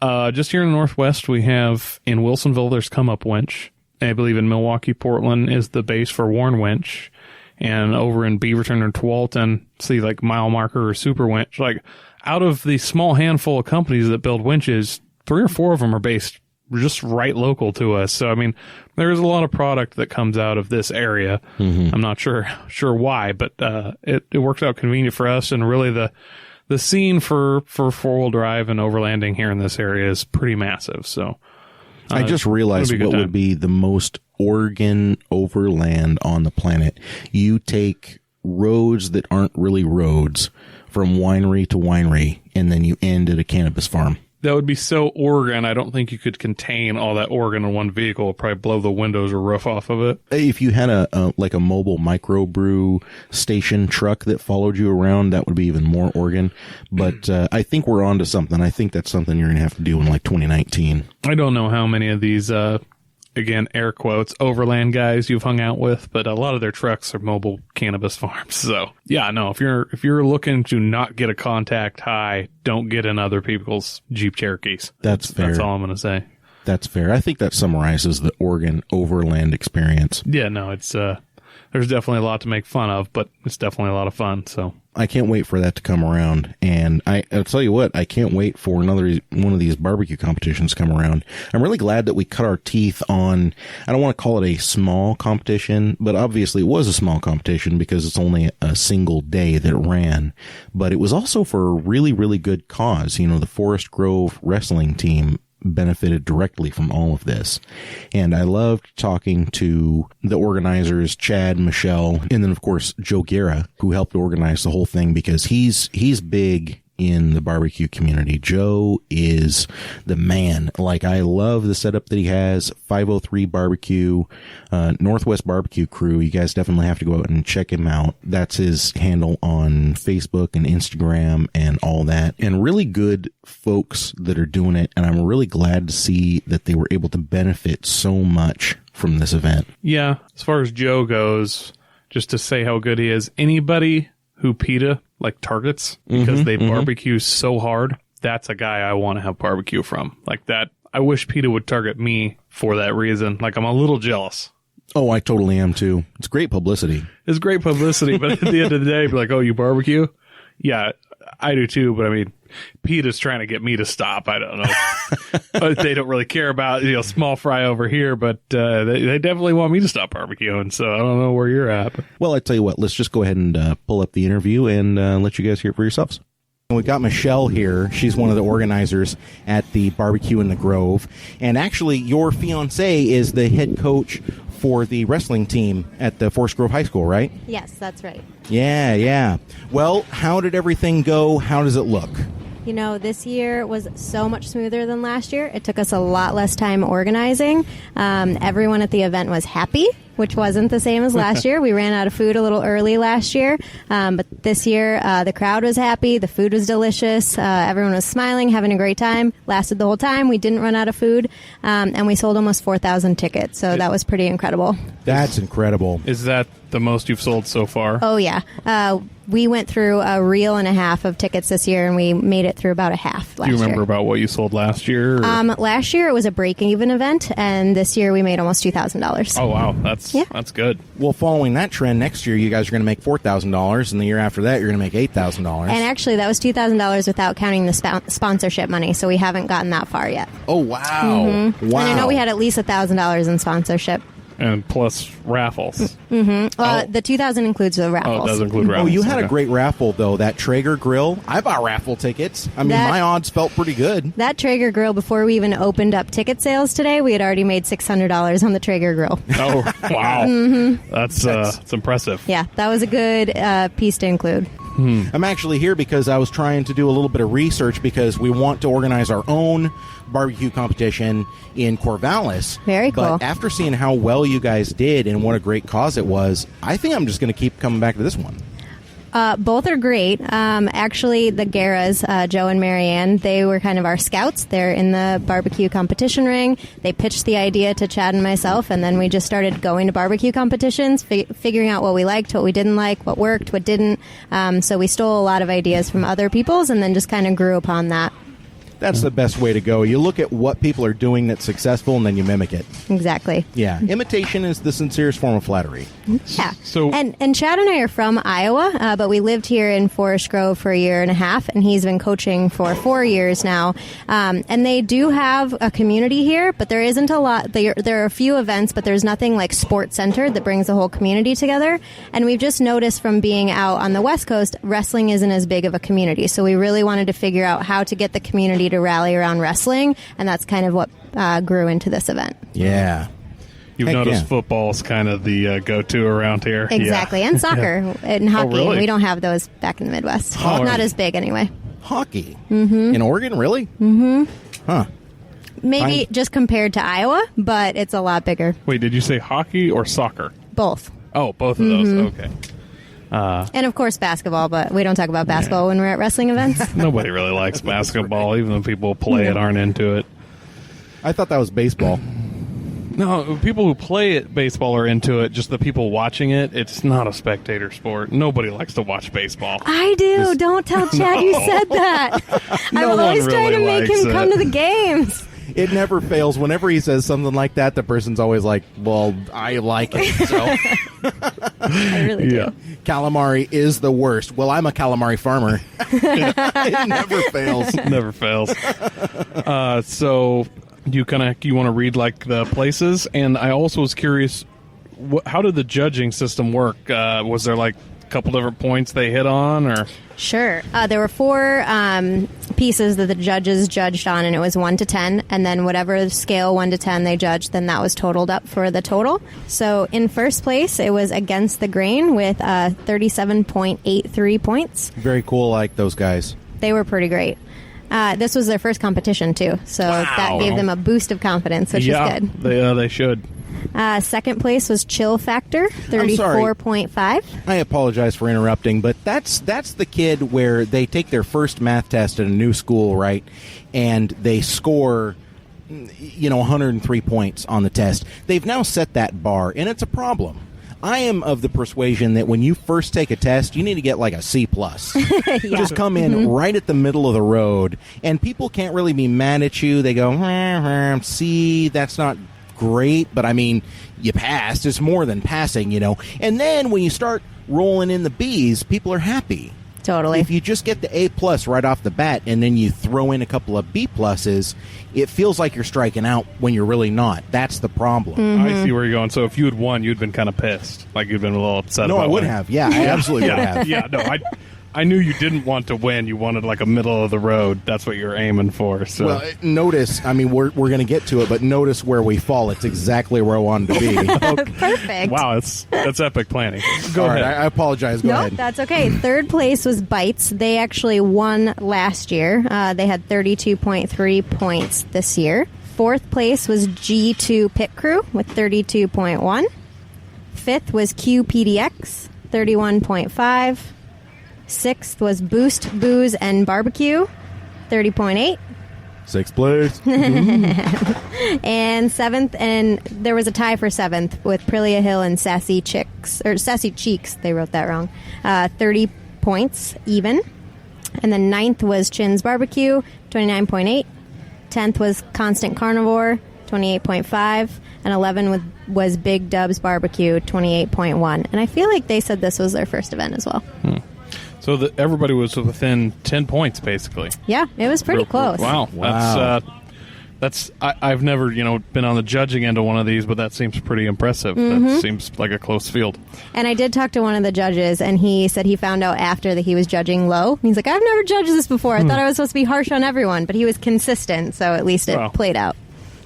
Just here in the Northwest, we have in Wilsonville, there's Come Up Winch. I believe in Milwaukee, Portland is the base for Warn Winch. And over in Beaverton or Tualatin, see like Mile Marker or Super Winch. Like out of the small handful of companies that build winches, 3 or 4 of them are based just right local to us. So, I mean, there is a lot of product that comes out of this area. I'm not sure why, but it works out convenient for us. And really the scene for four-wheel drive and overlanding here in this area is pretty massive. So I just realized what would be the most Oregon overland on the planet. You take roads that aren't really roads from winery to winery, and then you end at a cannabis farm. That would be so Oregon. I don't think you could contain all that Oregon in one vehicle. It'd probably blow the windows or roof off of it. If you had a mobile microbrew station truck that followed you around, that would be even more Oregon. But I think we're on to something. I think that's something you're going to have to do in like 2019. I don't know how many of these, again, air quotes, overland guys you've hung out with, but a lot of their trucks are mobile cannabis farms. So yeah, no, if you're looking to not get a contact high, don't get in other people's Jeep Cherokees. That's fair. That's all I'm going to say. That's fair. I think that summarizes the Oregon overland experience. Yeah, no, it's, there's definitely a lot to make fun of, but it's definitely a lot of fun. So I can't wait for that to come around. And I'll tell you what, I can't wait for another one of these barbecue competitions to come around. I'm really glad that we cut our teeth on, I don't want to call it a small competition, but obviously it was a small competition because it's only a single day that it ran. But it was also for a really, really good cause. The Forest Grove wrestling team benefited directly from all of this. And I loved talking to the organizers, Chad, Michelle, and then of course Joe Guerra, who helped organize the whole thing because he's big in the barbecue community. Joe is the man. Like, I love the setup that he has. 503 Barbecue, Northwest Barbecue Crew. You guys definitely have to go out and check him out. That's his handle on Facebook and Instagram and all that. And really good folks that are doing it. And I'm really glad to see that they were able to benefit so much from this event. Yeah. As far as Joe goes, just to say how good he is, anybody who PETA targets because they barbecue so hard, that's a guy I want to have barbecue from. Like that, I wish PETA would target me for that reason. Like, I'm a little jealous. Oh, I totally am too. It's great publicity. It's great publicity, but at the end of the day, be like, oh, you barbecue? Yeah, I do too, but I mean, PETA's trying to get me to stop. I don't know. They don't really care about, small fry over here, but they definitely want me to stop barbecuing, so I don't know where you're at. Well, I tell you what, let's just go ahead and pull up the interview and let you guys hear it for yourselves. We've got Michelle here. She's one of the organizers at the BBQ In The Grove. And actually, your fiancé is the head coach for the wrestling team at the Forest Grove High School, right? Yes, that's right. Yeah. Well, how did everything go? How does it look? This year was so much smoother than last year. It took us a lot less time organizing. Everyone at the event was happy. which wasn't the same as last year. We ran out of food a little early last year, but this year the crowd was happy. The food was delicious. Everyone was smiling, having a great time. Lasted the whole time. We didn't run out of food, and we sold almost 4,000 tickets, so that was pretty incredible. That's incredible. Is that the most you've sold so far? Oh, yeah. We went through a reel and a half of tickets this year, and we made it through about a half last year. Do you remember about what you sold last year? Last year it was a break-even event, and this year we made almost $2,000. Oh, wow. That's good. Well, following that trend, next year you guys are going to make $4,000, and the year after that you're going to make $8,000. And actually, that was $2,000 without counting the sponsorship money, so we haven't gotten that far yet. Oh, wow. Wow. And I know we had at least $1,000 in sponsorship. And plus raffles. The 2,000 includes the raffles. Oh, it does include raffles. Oh, you had Okay. a great raffle, though. That Traeger grill. I bought raffle tickets. I mean, my odds felt pretty good. That Traeger grill, before we even opened up ticket sales today, we had already made $600 on the Traeger grill. Oh, wow. That's impressive. Yeah, that was a good piece to include. I'm actually here because I was trying to do a little bit of research because we want to organize our own barbecue competition in Corvallis. Very cool. But after seeing how well you guys did and what a great cause it was, I think I'm just going to keep coming back to this one. Both are great. Actually, the Guerras, Joe and Marianne, they were kind of our scouts. They're in the barbecue competition ring. They pitched the idea to Chad and myself, and then we just started going to barbecue competitions, figuring out what we liked, what we didn't like, what worked, what didn't. So we stole a lot of ideas from other people's and then just kind of grew upon that. That's the best way to go. You look at what people are doing that's successful, and then you mimic it. Exactly. Yeah. Imitation is the sincerest form of flattery. Yeah. So- and Chad and I are from Iowa, but we lived here in Forest Grove for a year and a half, and he's been coaching for 4 years now. And they do have a community here, but there isn't a lot. There are a few events, but there's nothing like sports centered that brings the whole community together. And we've just noticed from being out on the West Coast, wrestling isn't as big of a community. So we really wanted to figure out how to get the community to rally around wrestling, and that's kind of what grew into this event. Yeah. You've Heck noticed yeah. football's kind of the go-to around here. Exactly, Yeah. and soccer and hockey. really? We don't have those back in the Midwest. Hockey. Not as big anyway. Hockey. In Oregon, really? Mm-hmm. Huh. Maybe just compared to Iowa, but it's a lot bigger. Wait, did you say hockey or soccer? Both. Oh, both of those. Okay. And of course basketball, but we don't talk about basketball when we're at wrestling events. Nobody really likes basketball. Even the people who play it aren't into it. I thought that was baseball. No, people who play it, baseball, are into it. Just the people watching it, it's not a spectator sport. Nobody likes to watch baseball. I do. Don't tell Chad you said that. No I'm always one trying to really make likes him come it. to the games. It never fails. Whenever he says something like that, the person's always like, well, I like it. So I really do. Yeah. calamari is the worst. Well, I'm a calamari farmer. It never fails. Never fails. So you want to read like the places, and I also was curious, how did the judging system work? Was there like a couple different points they hit on, or? Sure. There were 4 pieces that the judges judged on, and it was 1 to 10, and then whatever scale 1 to 10 they judged, then that was totaled up for the total. So in first place, it was Against the Grain with 37.83 points. Very cool, like those guys. They were pretty great. This was their first competition, too, so that gave them a boost of confidence, which is good. They should. Second place was Chill Factor, 34.5. I apologize for interrupting, but that's the kid where they take their first math test at a new school, right? And they score 103 points on the test. They've now set that bar, and it's a problem. I am of the persuasion that when you first take a test, you need to get like a C+. Just come in right at the middle of the road, and people can't really be mad at you. They go, C, that's not great, but I mean, you passed. It's more than passing, And then when you start rolling in the B's, people are happy. Totally. If you just get the A+ right off the bat and then you throw in a couple of B+, it feels like you're striking out when you're really not. That's the problem. I see where you're going. So if you had won, you'd been kind of pissed. Like you'd been a little upset No, about I would winning. have. Yeah, I absolutely would have. Yeah, no, I knew you didn't want to win. You wanted like a middle of the road. That's what you're aiming for. So Well, notice, I mean, we're going to get to it, but notice where we fall. It's exactly where I wanted to be. Perfect. wow, that's epic planning. Go All ahead. right, I apologize. Go Nope, ahead. that's okay. Third place was Bites. They actually won last year. They had 32.3 points this year. Fourth place was G2 Pit Crew with 32.1. 5th was QPDX, 31.5. 6th was Boost Booze and Barbecue, 30.8. 6th place. And 7th, and there was a tie for 7th with Prilia Hill and Sassy Cheeks. They wrote that wrong. 30 points even. And then 9th was Chin's Barbecue, 29.8. 10th was Constant Carnivore, 28.5. And 11 was Big Dub's Barbecue, 28.1. And I feel like they said this was their first event as well. So everybody was within 10 points, basically. Yeah, it was pretty close. Wow. I've never, been on the judging end of one of these, but that seems pretty impressive. That seems like a close field. And I did talk to one of the judges, and he said he found out after that he was judging low. He's like, I've never judged this before. I thought I was supposed to be harsh on everyone, but he was consistent, so at least it played out.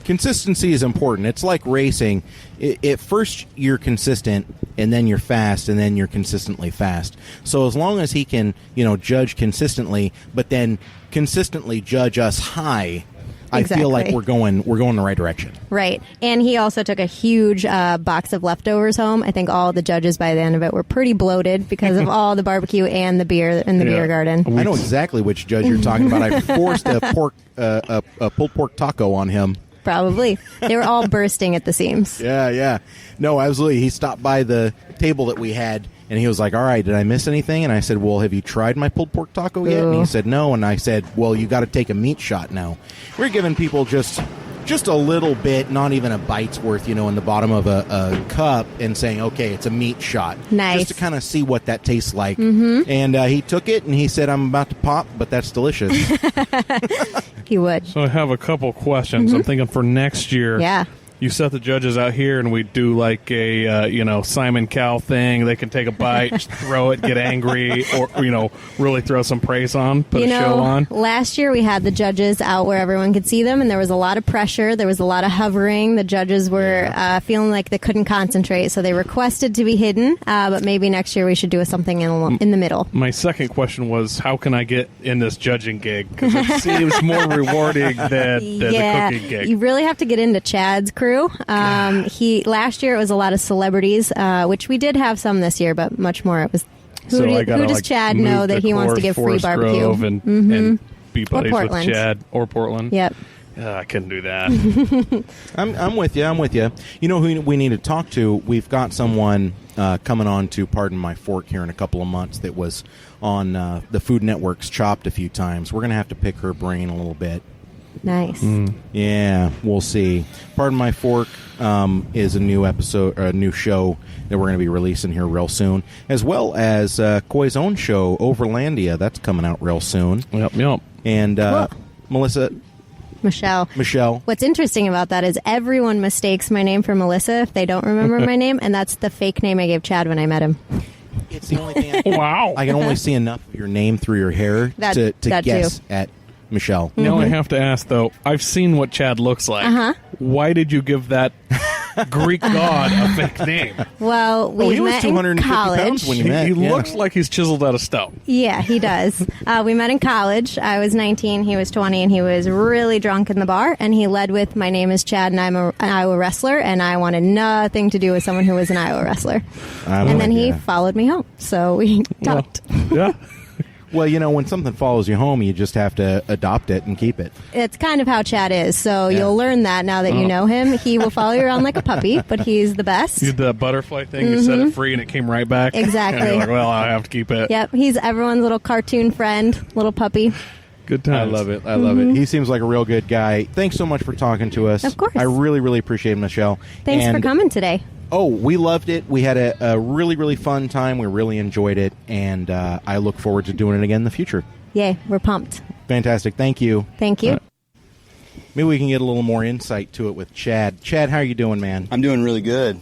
Consistency is important. It's like racing. At first, you're consistent, and then you're fast, and then you're consistently fast. So as long as he can, judge consistently, but then consistently judge us high, I feel like we're going the right direction. Right. And he also took a huge box of leftovers home. I think all the judges by the end of it were pretty bloated because of all the barbecue and the beer in the beer garden. I know exactly which judge you're talking about. I forced a pulled pork taco on him. Probably. They were all bursting at the seams. Yeah. No, absolutely. He stopped by the table that we had, and he was like, all right, did I miss anything? And I said, well, have you tried my pulled pork taco yet? And he said, no. And I said, well, you got to take a meat shot now. We're giving people just a little bit, not even a bite's worth, in the bottom of a cup, and saying, okay, it's a meat shot. Nice. Just to kind of see what that tastes like. And he took it, and he said, I'm about to pop, but that's delicious. He would. So I have a couple questions. I'm thinking for next year. Yeah. You set the judges out here, and we do like a Simon Cowell thing. They can take a bite, throw it, get angry, or really throw some praise on, put a show on. Last year we had the judges out where everyone could see them, and there was a lot of pressure. There was a lot of hovering. The judges were feeling like they couldn't concentrate, so they requested to be hidden. But maybe next year we should do something in the middle. My second question was, how can I get in this judging gig? Because it seems more rewarding than the cooking gig. You really have to get into Chad's crew. Last year it was a lot of celebrities, which we did have some this year, but much more it was who does Chad know that he wants to give free barbecue Grove and be buddies with Portland. Chad or Portland. Yep. I couldn't do that. I'm with you. You know who we need to talk to? We've got someone coming on to Pardon My Fork here in a couple of months that was on the Food Network's Chopped a few times. We're going to have to pick her brain a little bit. Nice. Yeah, we'll see. Pardon My Fork is a new episode, a new show that we're going to be releasing here real soon, as well as Koi's own show, Overlandia. That's coming out real soon. Yep. And Cool. Michelle. What's interesting about that is everyone mistakes my name for Melissa if they don't remember my name, and that's the fake name I gave Chad when I met him. It's the only thing. Wow. I can only see enough of your name through your hair to guess at Michelle. Now I have to ask, though, I've seen what Chad looks like. Why did you give that Greek god a fake name? Well, we met in college. When you met. He looks like he's chiseled out of stone. Yeah, he does. We met in college. I was 19, he was 20, and he was really drunk in the bar, and he led with, my name is Chad, and I'm an Iowa wrestler, and I wanted nothing to do with someone who was an Iowa wrestler. And then he followed me home, so we talked. Yeah. Well, when something follows you home, you just have to adopt it and keep it. It's kind of how Chad is, so you'll learn that now that you know him. He will follow you around like a puppy, but he's the best. You did the butterfly thing, you set it free, and it came right back. Exactly. And you're like, well, I have to keep it. Yep, he's everyone's little cartoon friend, little puppy. Good times. I love it. He seems like a real good guy. Thanks so much for talking to us. Of course. I really, really appreciate it, Michelle. Thanks for coming today. Oh, we loved it. We had a really, really fun time. We really enjoyed it, and I look forward to doing it again in the future. Yay, we're pumped. Fantastic. Thank you. Thank you. Maybe we can get a little more insight to it with Chad. Chad, how are you doing, man? I'm doing really good.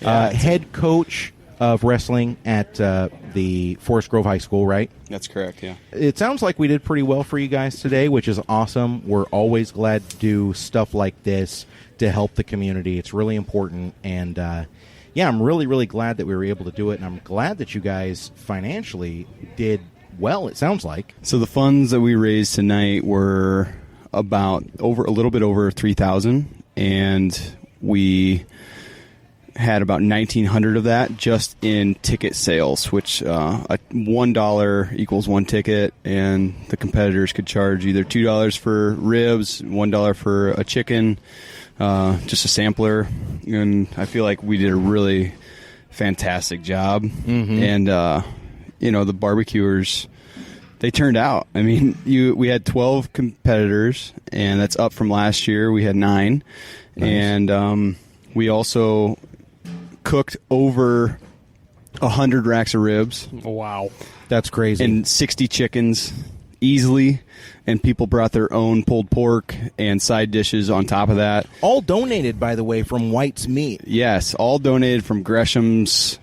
Head coach of wrestling at the Forest Grove High School, right? That's correct, yeah. It sounds like we did pretty well for you guys today, which is awesome. We're always glad to do stuff like this to help the community. It's really important, and I'm really, really glad that we were able to do it, and I'm glad that you guys financially did well, it sounds like. So the funds that we raised tonight were about a little bit over $3,000, and we had about 1,900 of that just in ticket sales, which $1 equals one ticket, and the competitors could charge either $2 for ribs, $1 for a chicken, just a sampler. And I feel like we did a really fantastic job. And the barbecuers, they turned out. I mean, we had 12 competitors, and that's up from last year. We had 9. Nice. And we also cooked over 100 racks of ribs. Wow. That's crazy. And 60 chickens easily. And people brought their own pulled pork and side dishes on top of that. All donated, by the way, from White's Meat. Yes, all donated from Gresham's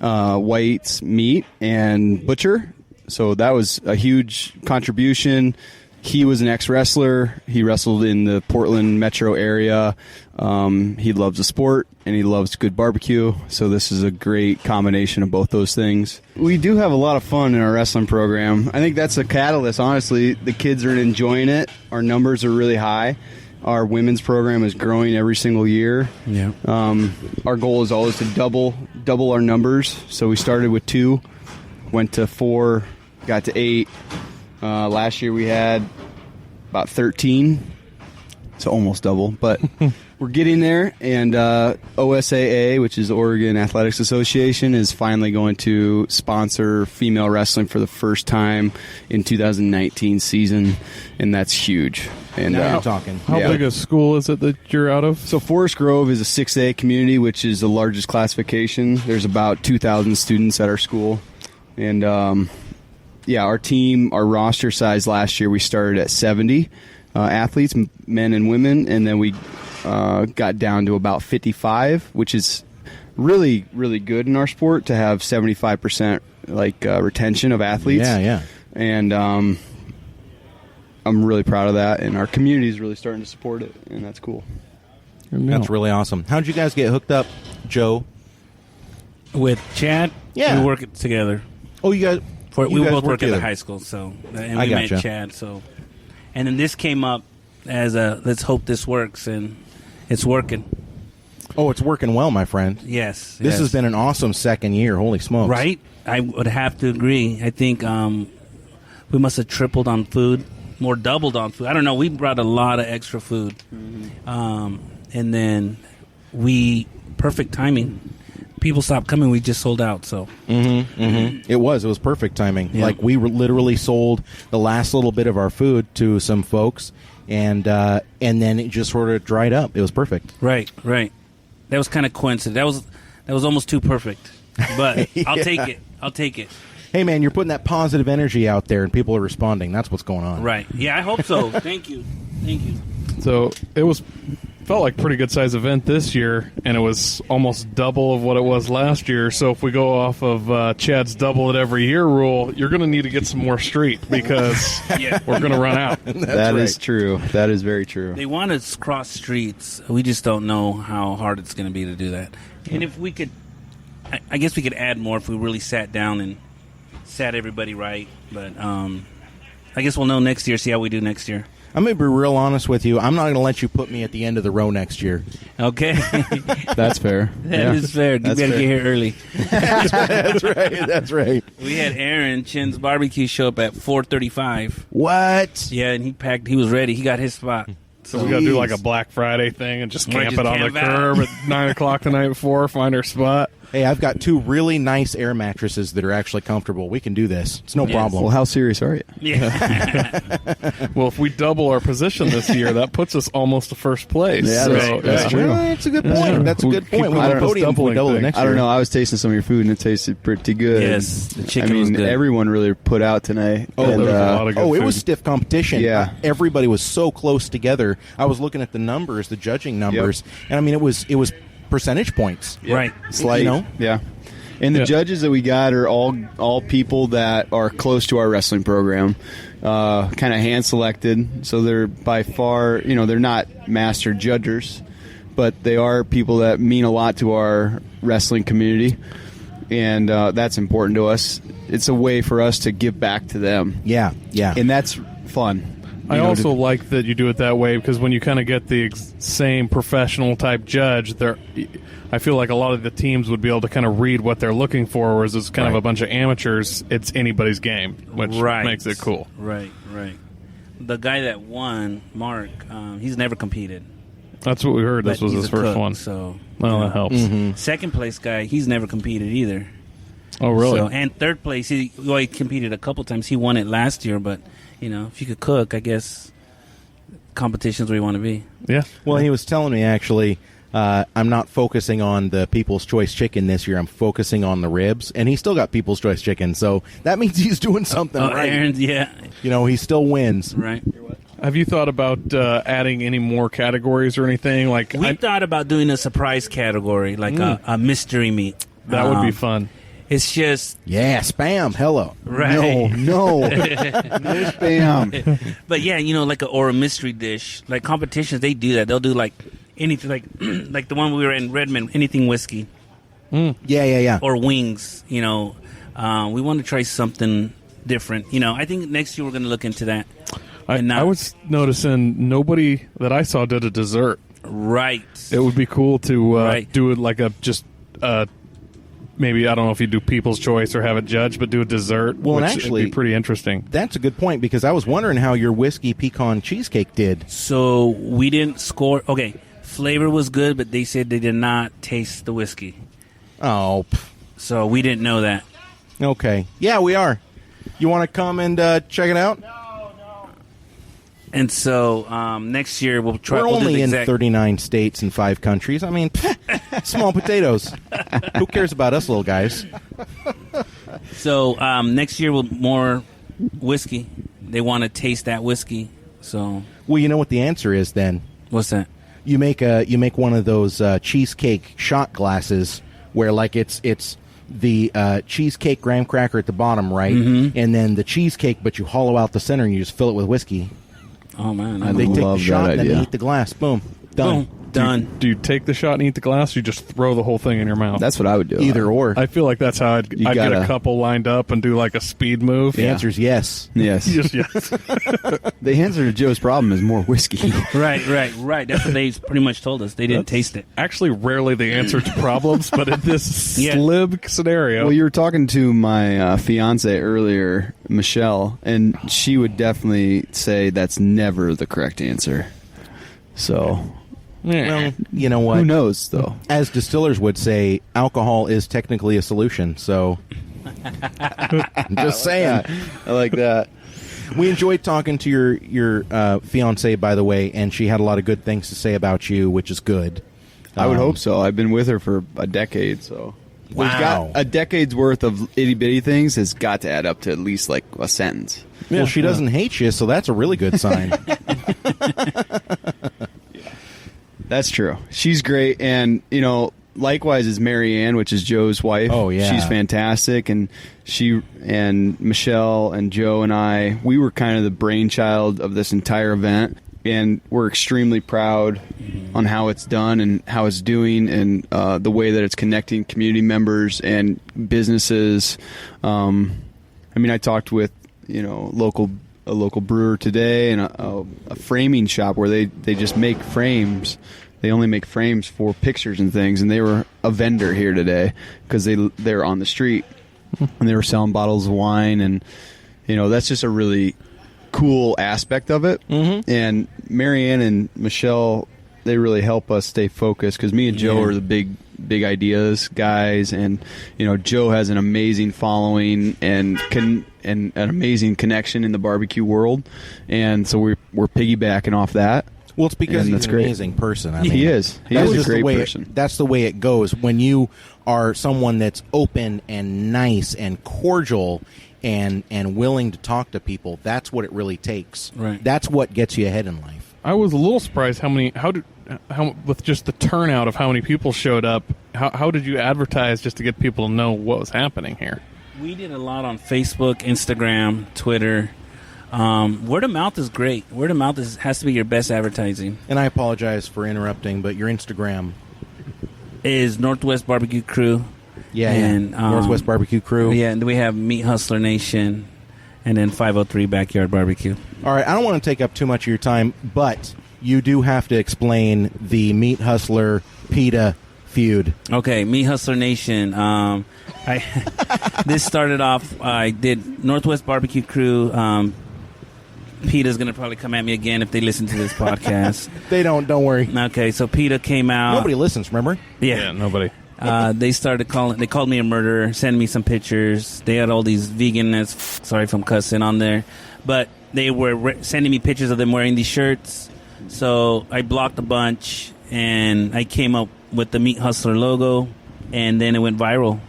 White's Meat and Butcher. So that was a huge contribution. He was an ex-wrestler. He wrestled in the Portland metro area. He loves the sport, and he loves good barbecue. So this is a great combination of both those things. We do have a lot of fun in our wrestling program. I think that's a catalyst, honestly. The kids are enjoying it. Our numbers are really high. Our women's program is growing every single year. Yeah. Our goal is always to double our numbers. So we started with 2, went to 4, got to 8. Last year we had about 13, so almost double. But we're getting there, and OSAA, which is the Oregon Athletics Association, is finally going to sponsor female wrestling for the first time in 2019 season, and that's huge. And Now I'm talking. How big a school is it that you're out of? So Forest Grove is a 6A community, which is the largest classification. There's about 2,000 students at our school, and our team, our roster size last year, we started at 70 athletes, men and women, and then we got down to about 55, which is really, really good in our sport to have 75% retention of athletes. Yeah. And I'm really proud of that, and our community is really starting to support it, and that's cool. That's really awesome. How'd you guys get hooked up, Joe? With Chad, Yeah. we work it together. Oh, you guys... We both work at the together. high school, so and I we met gotcha. Chad. So, and then this came up as a let's hope this works, and it's working. Oh, it's working well, my friend. Yes, This has been an awesome second year. Holy smokes! right. I would have to agree. I think we must have tripled on food, more doubled on food. I don't know. We brought a lot of extra food, and then perfect timing. People stopped coming. We just sold out. So It was perfect timing. Yeah. Like we literally sold the last little bit of our food to some folks, and then it just sort of dried up. It was perfect. right. That was kind of coincident. That was almost too perfect, but I'll take it. Hey, man, you're putting that positive energy out there, and people are responding. That's what's going on. Right. Yeah, I hope so. Thank you. So it felt like a pretty good size event this year, and it was almost double of what it was last year. So if we go off of Chad's double it every year rule, you're going to need to get some more street because we're going to run out. That is true. That is very true. They want to cross streets. We just don't know how hard it's going to be to do that. And if we could, I guess we could add more if we really sat down and sat everybody right. But I guess we'll know next year, see how we do next year. I'm going to be real honest with you. I'm not going to let you put me at the end of the row next year. Okay. That's fair. That is fair. You That's better fair. get here early. That's right. We had Aaron Chin's barbecue show up at 4:35. What? Yeah, and he was ready. He got his spot. So we got to do like a Black Friday thing and just camp Just it on the camp out. curb at 9 o'clock the night before, find our spot. Hey, I've got 2 really nice air mattresses that are actually comfortable. We can do this. It's no Yes. problem. Well, how serious are you? Yeah. Well, if we double our position this year, that puts us almost to first place. Yeah, So, that's true. Well, it's a good point. That's a We'll good keep point. We going have a with this podium if we doubling double it thing. next I year. don't know. I was tasting some of your food, and it tasted pretty good. Yes, the chicken I mean, was good. everyone really put out tonight. Oh, there was a lot of good It food. was stiff competition. Yeah. Everybody was so close together. I was looking at the numbers, the judging numbers, and I mean, it was percentage points. Right. Slight, You know? yeah. And the judges that we got are all people that are close to our wrestling program, kind of hand selected. So they're by far, they're not master judgers, but they are people that mean a lot to our wrestling community, and that's important to us. It's a way for us to give back to them. Yeah. And that's fun. I also like that you do it that way because when you kind of get the same professional type judge, I feel like a lot of the teams would be able to kind of read what they're looking for, whereas it's kind of a bunch of amateurs. It's anybody's game, which makes it cool. Right. The guy that won, Mark, he's never competed. That's what we heard. This was his first one. So, that helps. Mm-hmm. Second place guy, he's never competed either. Oh, really? So, and third place, he competed a couple times. He won it last year, but if you could cook, I guess competition's where you want to be. Yeah. Well, he was telling me actually, I'm not focusing on the People's Choice chicken this year. I'm focusing on the ribs, and he still got People's Choice chicken, so that means he's doing something right. Aaron, yeah. He still wins. Right. Have you thought about adding any more categories or anything? Like we thought about doing a surprise category, like a mystery meat. That would be fun. It's just spam. Hello. Right. No spam. But yeah, or a mystery dish. Like competitions, they do that. They'll do like anything, like the one we were in Redmond, anything whiskey. Yeah. Or wings. We want to try something different. I think next year we're going to look into that. I was noticing nobody that I saw did a dessert. Right. It would be cool to do it like maybe, I don't know if you do People's Choice or have it judged, but do a dessert. Well, which actually, would be pretty interesting. That's a good point because I was wondering how your whiskey pecan cheesecake did. So we didn't score. Okay, flavor was good, but they said they did not taste the whiskey. Oh. So we didn't know that. Okay. Yeah, we are. You want to come and check it out? And so next year we'll try. We're only in 39 states and 5 countries. I mean, small potatoes. Who cares about us little guys? So next year we'll more whiskey. They want to taste that whiskey. So well, you know what the answer is then? What's that? You make one of those cheesecake shot glasses where like it's the cheesecake graham cracker at the bottom, right? Mm-hmm. And then the cheesecake, but you hollow out the center and you just fill it with whiskey. Oh man, they take the shot and then they eat the glass. Boom, done. Boom. Done. Do you take the shot and eat the glass, or you just throw the whole thing in your mouth? That's what I would do. Either or. I feel like that's how I'd get a couple lined up and do like a speed move. The answer is yes. Yes. Just yes. The answer to Joe's problem is more whiskey. Right. That's what they pretty much told us. They didn't taste it. Actually, rarely the answer to problems, but in this slim scenario. Well, you were talking to my fiance earlier, Michelle, and she would definitely say that's never the correct answer. So... Well, you know what? Who knows, though? As distillers would say, alcohol is technically a solution. So, I'm just saying. I like that. We enjoyed talking to your fiancée, by the way, and she had a lot of good things to say about you, which is good. I would hope so. I've been with her for a decade, so... Wow. There's got a decade's worth of itty-bitty things has got to add up to at least, like, a sentence. Yeah, well, she doesn't hate you, so that's a really good sign. That's true. She's great, and likewise is Mary Ann, which is Joe's wife. Oh yeah, she's fantastic, and she and Michelle and Joe and I, we were kind of the brainchild of this entire event, and we're extremely proud on how it's done and how it's doing, and the way that it's connecting community members and businesses. I talked with a local brewer today and a framing shop where they just make frames. They only make frames for pictures and things, and they were a vendor here today because they're on the street and they were selling bottles of wine, and that's just a really cool aspect of it. Mm-hmm. And Marianne and Michelle, they really help us stay focused because me and Joe are the big ideas guys, and Joe has an amazing following and an amazing connection in the barbecue world, and so we're piggybacking off that. Well, it's because he's an amazing person. I mean, he is. He is a great person. That's the way it goes. When you are someone that's open and nice and cordial and willing to talk to people, that's what it really takes. Right. That's what gets you ahead in life. I was a little surprised with just the turnout of how many people showed up. How did you advertise just to get people to know what was happening here? We did a lot on Facebook, Instagram, Twitter. Word of mouth is great. Word of mouth has to be your best advertising. And I apologize for interrupting, but your Instagram is Northwest BBQ Crew. Yeah, and Northwest BBQ Crew. Yeah, and then we have Meat Hustler Nation, and then 503 Backyard Barbecue. All right, I don't want to take up too much of your time, but you do have to explain the Meat Hustler PETA feud. Okay, Meat Hustler Nation. This started off, I did Northwest Barbecue Crew. PETA's going to probably come at me again if they listen to this podcast. They don't worry. Okay, so PETA came out. Nobody listens, remember? Yeah, nobody. They called me a murderer, sending me some pictures. They had all these vegan, sorry if I'm cussing on there, but they were sending me pictures of them wearing these shirts. So I blocked a bunch, and I came up with the Meat Hustler logo, and then it went viral.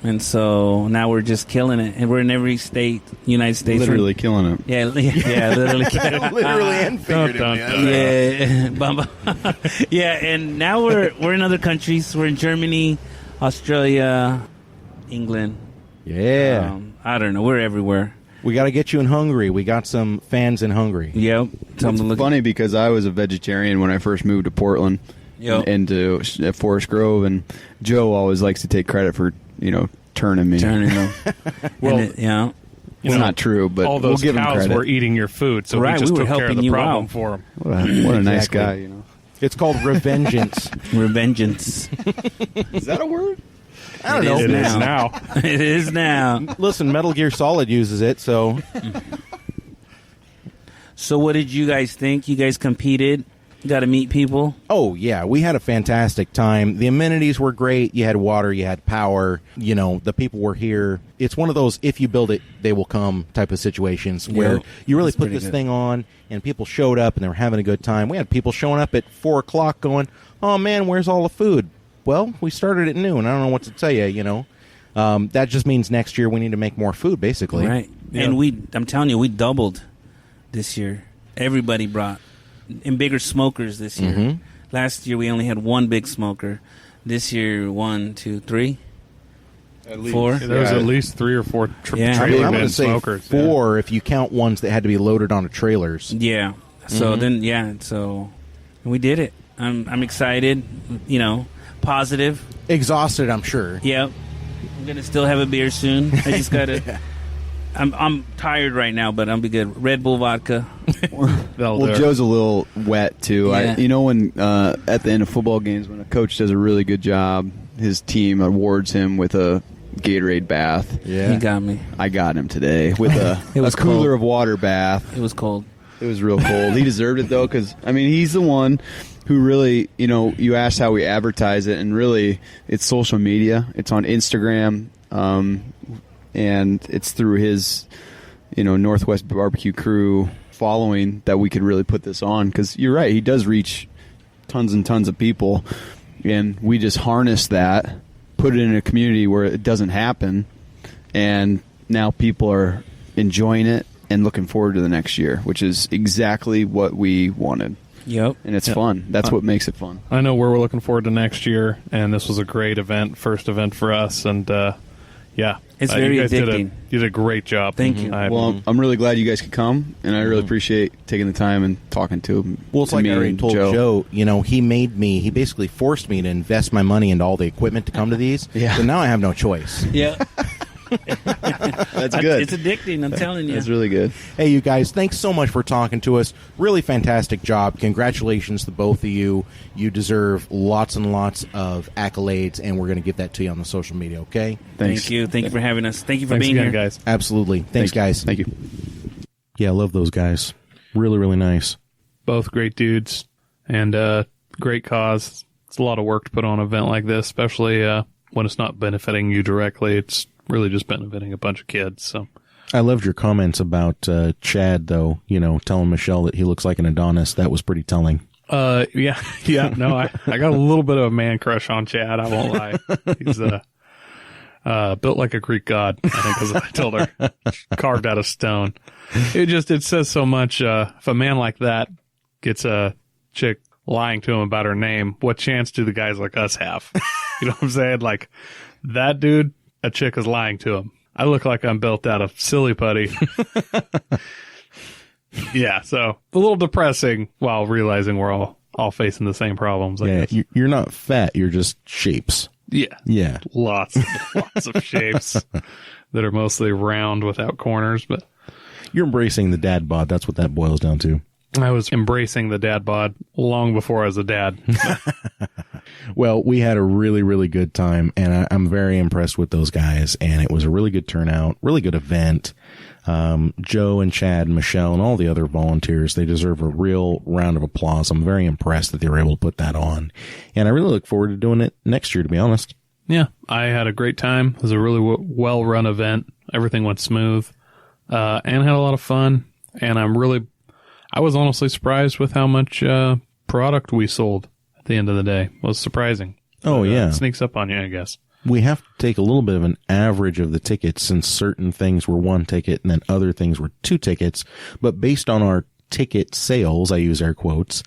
And so now we're just killing it, and we're in every state, United States. Literally killing it. Yeah, literally killing it. Literally and figuratively. Yeah, yeah, and now we're in other countries. We're in Germany, Australia, England. Yeah. I don't know. We're everywhere. We got to get you in Hungary. We got some fans in Hungary. Yep. It's funny because I was a vegetarian when I first moved to Portland and to Forest Grove, and Joe always likes to take credit for, turning me. Well, It's not true, but all those we'll give him cows credit. were eating your food, so Right, we just we were took care of helping the you problem out. for him. What a nice Exactly. guy, It's called revengeance. Revengeance. Is that a word? I don't know. It is now. It is now. Listen, Metal Gear Solid uses it, so... So what did you guys think? You guys competed? Got to meet people? Oh, yeah. We had a fantastic time. The amenities were great. You had water. You had power. The people were here. It's one of those, if you build it, they will come type of situations where you really put this thing on, and people showed up, and they were having a good time. We had people showing up at 4 o'clock going, oh, man, where's all the food? Well, we started at noon. I don't know what to tell you, That just means next year we need to make more food, basically. Right. Yeah. And I'm telling you, we doubled this year. Everybody brought and bigger smokers this year. Mm-hmm. Last year we only had one big smoker. This year, 1, 2, 3, At least. 4. There was at least 3 or 4 Yeah. I'm trailer going bin to say smokers. 4 if you count ones that had to be loaded onto trailers. Yeah. So so we did it. I'm excited. Positive. Exhausted, I'm sure. Yep. I'm gonna still have a beer soon. I just gotta. I'm tired right now, but I'll be good. Red Bull vodka. That'll Well, do it. Joe's a little wet too. Yeah. When at the end of football games, when a coach does a really good job, his team awards him with a Gatorade bath. Yeah. He got me. I got him today with It was a cooler cold. of water bath. It was cold. It was real cold. He deserved it though, because he's the one who really, you asked how we advertise it, and really, it's social media. It's on Instagram, and it's through his, Northwest Barbecue Crew following that we could really put this on. Because you're right, he does reach tons and tons of people, and we just harness that, put it in a community where it doesn't happen, and now people are enjoying it and looking forward to the next year, which is exactly what we wanted. Yep. And it's fun. That's what makes it fun. I know we're looking forward to next year, and this was a great event, first event for us, and It's very you guys addicting. Did a great job. Thank you. Well, I'm really glad you guys could come, and I really appreciate taking the time and talking to him. Well, it's to like me I already and told Joe, he basically forced me to invest my money into all the equipment to come to these. Yeah. So now I have no choice. Yeah. That's good. It's addicting. I'm telling you. That's really good. Hey, you guys, thanks so much for talking to us. Really fantastic job. Congratulations to both of you. You deserve lots and lots of accolades, and we're going to give that to you on the social media, okay? Thanks. Thank you. Thank you for having us. Thank you for Thanks being again, here, guys. Absolutely. Thanks, guys. Thank you. Yeah, I love those guys. Really, really nice. Both great dudes, and great cause. It's a lot of work to put on an event like this, especially when it's not benefiting you directly. It's really just benefiting a bunch of kids. So I loved your comments about Chad, though, telling Michelle that he looks like an Adonis. That was pretty telling. no, I got a little bit of a man crush on Chad. I won't lie. He's built like a Greek god, I think, as I told her, carved out of stone. It says so much. If a man like that gets a chick lying to him about her name, what chance do the guys like us have? You know what I'm saying? Like that dude, a chick is lying to him. I look like I'm built out of silly putty. Yeah, so a little depressing while realizing we're all facing the same problems. I guess. You're not fat. You're just shapes. Yeah. Yeah. Lots of shapes that are mostly round without corners. But You're embracing the dad bod. That's what that boils down to. I was embracing the dad bod long before I was a dad. Well, we had a really, really good time, and I'm very impressed with those guys, and it was a really good turnout, really good event. Joe and Chad and Michelle and all the other volunteers, they deserve a real round of applause. I'm very impressed that they were able to put that on, and I really look forward to doing it next year, to be honest. Yeah, I had a great time. It was a really well-run event. Everything went smooth, and had a lot of fun, and I was honestly surprised with how much product we sold at the end of the day. It was surprising. Oh, yeah. It sneaks up on you, I guess. We have to take a little bit of an average of the tickets, since certain things were 1 ticket and then other things were 2 tickets. But based on our ticket sales, I use air quotes,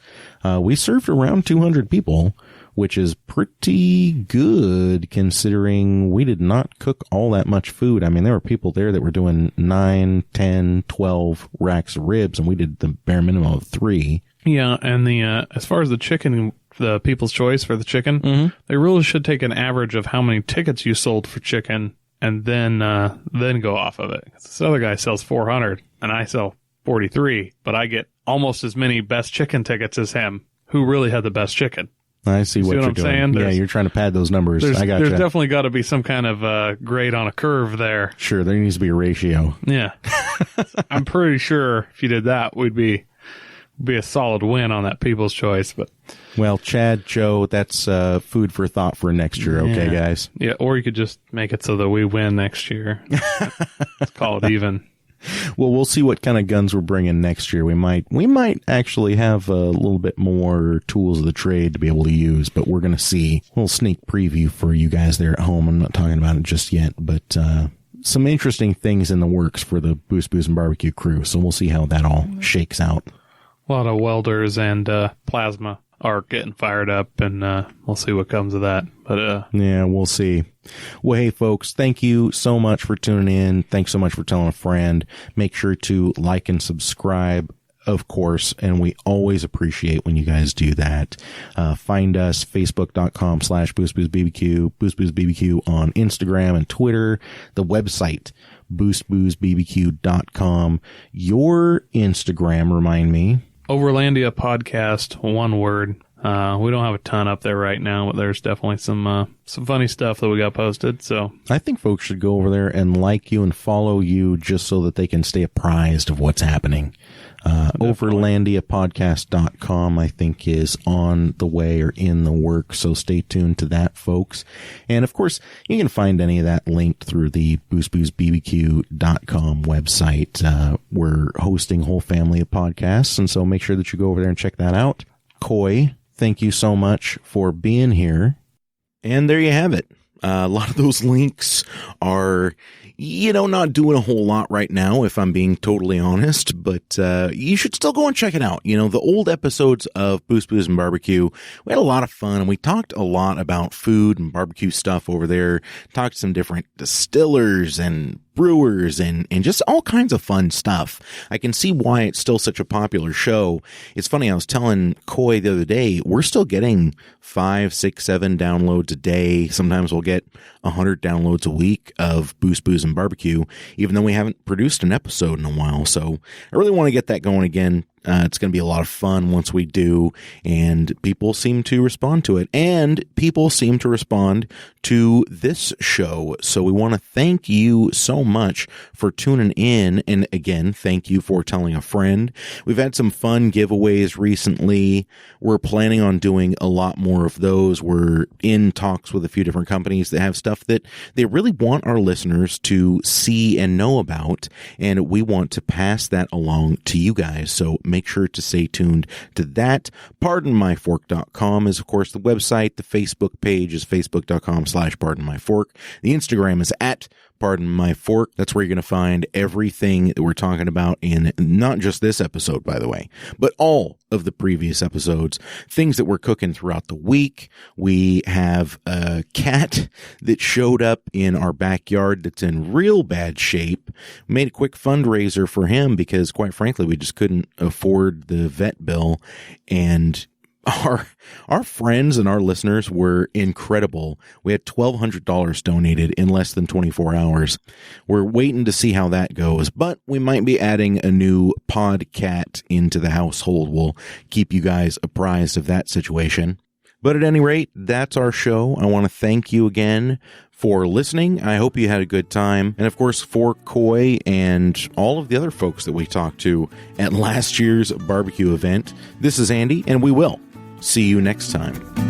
we served around 200 people, which is pretty good considering we did not cook all that much food. I mean, there were people there that were doing 9, 10, 12 racks of ribs, and we did the bare minimum of 3. Yeah, and as far as the chicken, the people's choice for the chicken, they really should take an average of how many tickets you sold for chicken, and then go off of it. This other guy sells 400, and I sell 43, but I get almost as many best chicken tickets as him, who really had the best chicken. I see what you're doing. Yeah, you're trying to pad those numbers. I got you. There's definitely got to be some kind of grade on a curve there. Sure, there needs to be a ratio. Yeah. I'm pretty sure if you did that, we'd be a solid win on that people's choice. But well, Chad, Joe, that's food for thought for next year. Okay, guys. Yeah, or you could just make it so that we win next year. Let's call it even. Well, we'll see what kind of guns we're bringing next year. We might actually have a little bit more tools of the trade to be able to use, but we're going to see. A little sneak preview for you guys there at home. I'm not talking about it just yet, but some interesting things in the works for the Boost Booze and Barbecue crew. So we'll see how that all shakes out. A lot of welders and plasma are getting fired up, and we'll see what comes of that. But yeah, we'll see. Well, hey, folks, thank you so much for tuning in. Thanks so much for telling a friend. Make sure to like and subscribe, of course, and we always appreciate when you guys do that. Find us, facebook.com/BoostBoozeBBQ, BoostBoozeBBQ on Instagram and Twitter, the website, boostboozebbbq.com. Your Instagram, remind me. Overlandia Podcast, one word. We don't have a ton up there right now, but there's definitely some funny stuff that we got posted. So I think folks should go over there and like you and follow you just so that they can stay apprised of what's happening. Overlandiapodcast.com, I think, is on the way or in the work. So stay tuned to that, folks. And of course, you can find any of that linked through the boostboozebbbq.com website. We're hosting a whole family of podcasts, and so make sure that you go over there and check that out. Coy, thank you so much for being here. And there you have it. A lot of those links are, not doing a whole lot right now, if I'm being totally honest, but you should still go and check it out. The old episodes of Boost Booze and Barbecue, we had a lot of fun, and we talked a lot about food and barbecue stuff over there, talked to some different distillers and brewers and just all kinds of fun stuff. I can see why it's still such a popular show. It's funny, I was telling Coy the other day, we're still getting 5, 6, 7 downloads a day. Sometimes we'll get 100 downloads a week of Boost Booze and Barbecue, even though we haven't produced an episode in a while. So I really want to get that going again. It's going to be a lot of fun once we do, and people seem to respond to it, and people seem to respond to this show. So we want to thank you so much for tuning in, and again, thank you for telling a friend. We've had some fun giveaways recently. We're planning on doing a lot more of those. We're in talks with a few different companies that have stuff that they really want our listeners to see and know about, and we want to pass that along to you guys. So make sure to stay tuned to that. PardonMyFork.com is, of course, the website. The Facebook page is facebook.com/PardonMyFork. The Instagram is at Pardon My Fork. That's where you're going to find everything that we're talking about in not just this episode, by the way, but all of the previous episodes, things that we're cooking throughout the week. We have a cat that showed up in our backyard that's in real bad shape. We made a quick fundraiser for him because, quite frankly, we just couldn't afford the vet bill. And Our friends and our listeners were incredible. We had $1,200 donated in less than 24 hours. We're waiting to see how that goes, but we might be adding a new podcat into the household. We'll keep you guys apprised of that situation. But at any rate, that's our show. I want to thank you again for listening. I hope you had a good time. And of course, for Coy and all of the other folks that we talked to at last year's barbecue event, this is Andy, and we will see you next time.